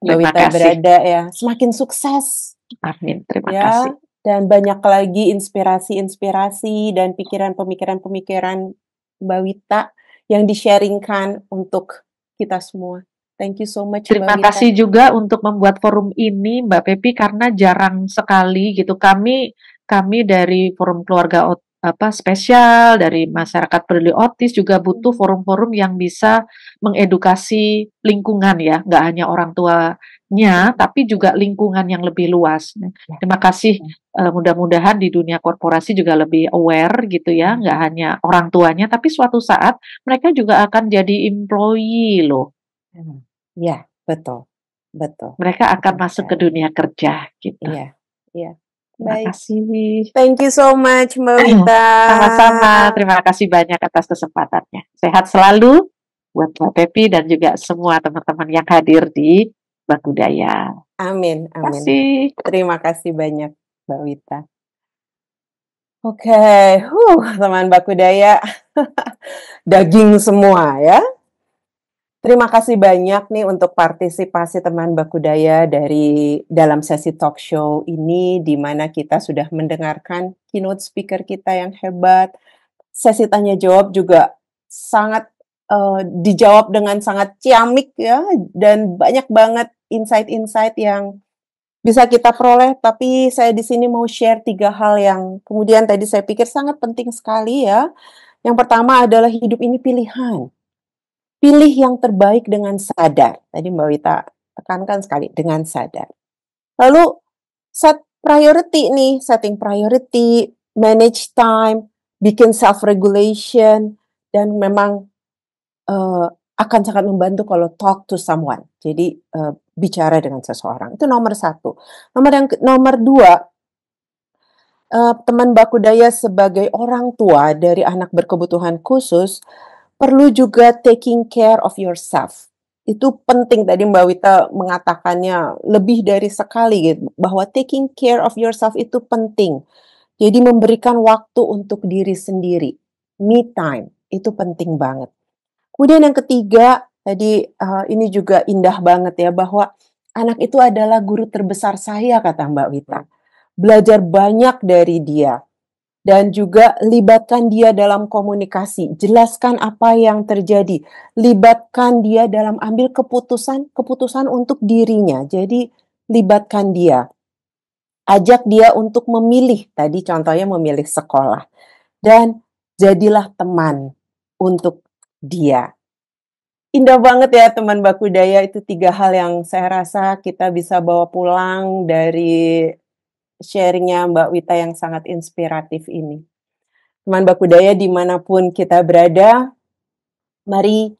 Mbak Terima Wita kasih. berada ya. Semakin sukses. Amin. Terima Ya, kasih. dan banyak lagi inspirasi-inspirasi dan pemikiran-pemikiran Mbak Wita yang di-sharingkan untuk kita semua. Thank you so much Terima Mbak Wita. kasih juga untuk membuat forum ini Mbak Pepi, karena jarang sekali gitu kami dari forum keluarga spesial dari masyarakat peduli otis juga butuh forum-forum yang bisa mengedukasi lingkungan ya, nggak hanya orang tuanya tapi juga lingkungan yang lebih luas. Terima kasih. Mudah-mudahan di dunia korporasi juga lebih aware gitu ya, nggak hanya orang tuanya tapi suatu saat mereka juga akan jadi employee loh. Ya, betul. Mereka akan masuk ke dunia kerja gitu. Iya. Terima Baik. kasih. Thank you so much Mbak Wita. Sama-sama. Terima kasih banyak atas kesempatannya. Sehat selalu buat Mbak Pepi dan juga semua teman-teman yang hadir di Bakudaya. Amin. Terima kasih. Terima kasih banyak Mbak Wita. Oke, teman Bakudaya. Daging semua ya. Terima kasih banyak nih untuk partisipasi teman Bakudaya dalam sesi talk show ini, di mana kita sudah mendengarkan keynote speaker kita yang hebat. Sesi tanya jawab juga sangat dijawab dengan sangat ciamik ya, dan banyak banget insight-insight yang bisa kita peroleh. Tapi saya di sini mau share 3 hal yang kemudian tadi saya pikir sangat penting sekali ya. Yang pertama adalah hidup ini pilihan. Pilih yang terbaik dengan sadar. Tadi Mbak Wita tekankan sekali, dengan sadar. Lalu setting priority, manage time, bikin self-regulation, dan memang akan sangat membantu kalau talk to someone. Jadi bicara dengan seseorang. Itu nomor 1. Nomor 2, teman Bakudaya sebagai orang tua dari anak berkebutuhan khusus, perlu juga taking care of yourself. Itu penting, tadi Mbak Wita mengatakannya lebih dari sekali gitu, bahwa taking care of yourself itu penting. Jadi memberikan waktu untuk diri sendiri. Me time, itu penting banget. Kemudian yang ketiga, tadi ini juga indah banget ya, bahwa anak itu adalah guru terbesar saya, kata Mbak Wita. Belajar banyak dari dia. Dan juga libatkan dia dalam komunikasi, jelaskan apa yang terjadi, libatkan dia dalam ambil keputusan untuk dirinya. Jadi libatkan dia, ajak dia untuk memilih, tadi contohnya memilih sekolah, dan jadilah teman untuk dia. Indah banget ya teman Bakudaya, itu 3 hal yang saya rasa kita bisa bawa pulang dari sharingnya Mbak Wita yang sangat inspiratif ini. Teman Bakudaya dimanapun kita berada, mari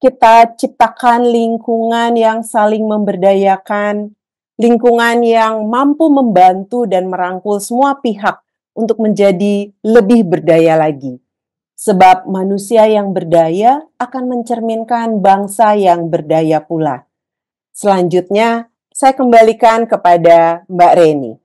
kita ciptakan lingkungan yang saling memberdayakan, lingkungan yang mampu membantu dan merangkul semua pihak untuk menjadi lebih berdaya lagi. Sebab manusia yang berdaya akan mencerminkan bangsa yang berdaya pula. Selanjutnya, saya kembalikan kepada Mbak Reni.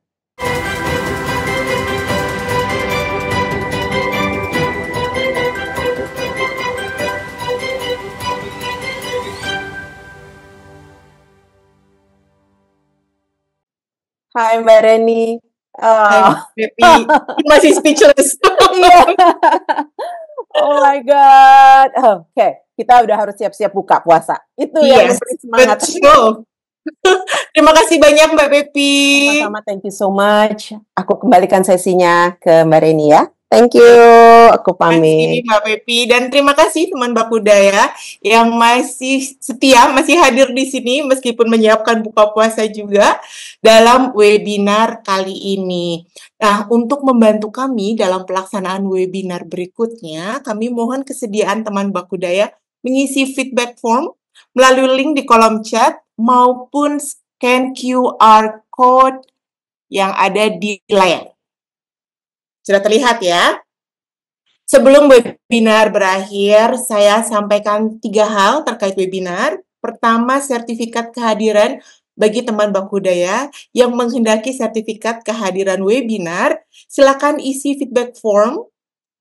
Hai Mbak Reni. Hai Pepi, masih speechless. Oh my God. Oke, kita udah harus siap-siap buka puasa. Itu yang memberi semangat. Betul. Terima kasih banyak Mbak Pepi. Sama-sama, thank you so much. Aku kembalikan sesinya ke Mbak Reni ya. Thank you, aku Terima kasih pamit. Mbak Pepi dan terima kasih teman Bakudaya yang masih setia, masih hadir di sini meskipun menyiapkan buka puasa juga dalam webinar kali ini. Nah, untuk membantu kami dalam pelaksanaan webinar berikutnya, kami mohon kesediaan teman Bakudaya mengisi feedback form melalui link di kolom chat maupun scan QR code yang ada di layar. Sudah terlihat ya? Sebelum webinar berakhir, saya sampaikan 3 hal terkait webinar. Pertama, sertifikat kehadiran bagi teman Bakudaya yang menghendaki sertifikat kehadiran webinar, silakan isi feedback form,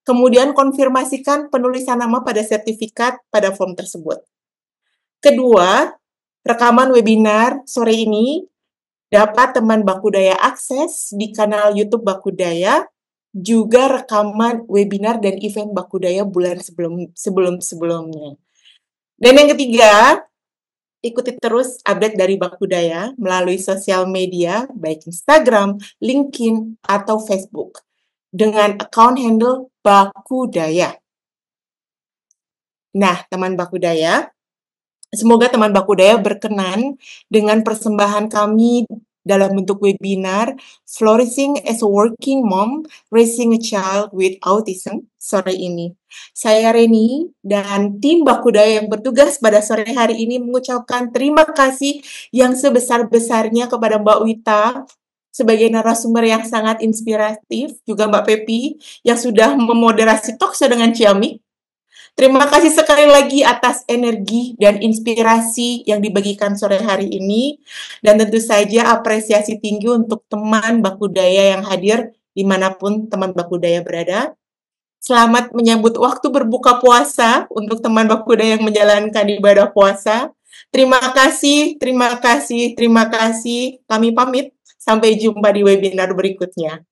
kemudian konfirmasikan penulisan nama pada sertifikat pada form tersebut. Kedua, rekaman webinar sore ini dapat teman Bakudaya akses di kanal YouTube Bakudaya, juga rekaman webinar dan event Bakudaya bulan sebelumnya. Dan yang ketiga, ikuti terus update dari Bakudaya melalui sosial media, baik Instagram, LinkedIn, atau Facebook, dengan account handle Bakudaya. Nah, teman Bakudaya, semoga teman Bakudaya berkenan dengan persembahan kami dalam bentuk webinar Flourishing as a Working Mom, Raising a Child with Autism sore ini. Saya Reni dan tim Bakudaya yang bertugas pada sore hari ini mengucapkan terima kasih yang sebesar-besarnya kepada Mbak Wita sebagai narasumber yang sangat inspiratif, juga Mbak Pepi yang sudah memoderasi talkshow dengan Ciamik. Terima kasih sekali lagi atas energi dan inspirasi yang dibagikan sore hari ini. Dan tentu saja apresiasi tinggi untuk teman Bakudaya yang hadir dimanapun teman Bakudaya berada. Selamat menyambut waktu berbuka puasa untuk teman Bakudaya yang menjalankan ibadah puasa. Terima kasih, terima kasih, terima kasih. Kami pamit. Sampai jumpa di webinar berikutnya.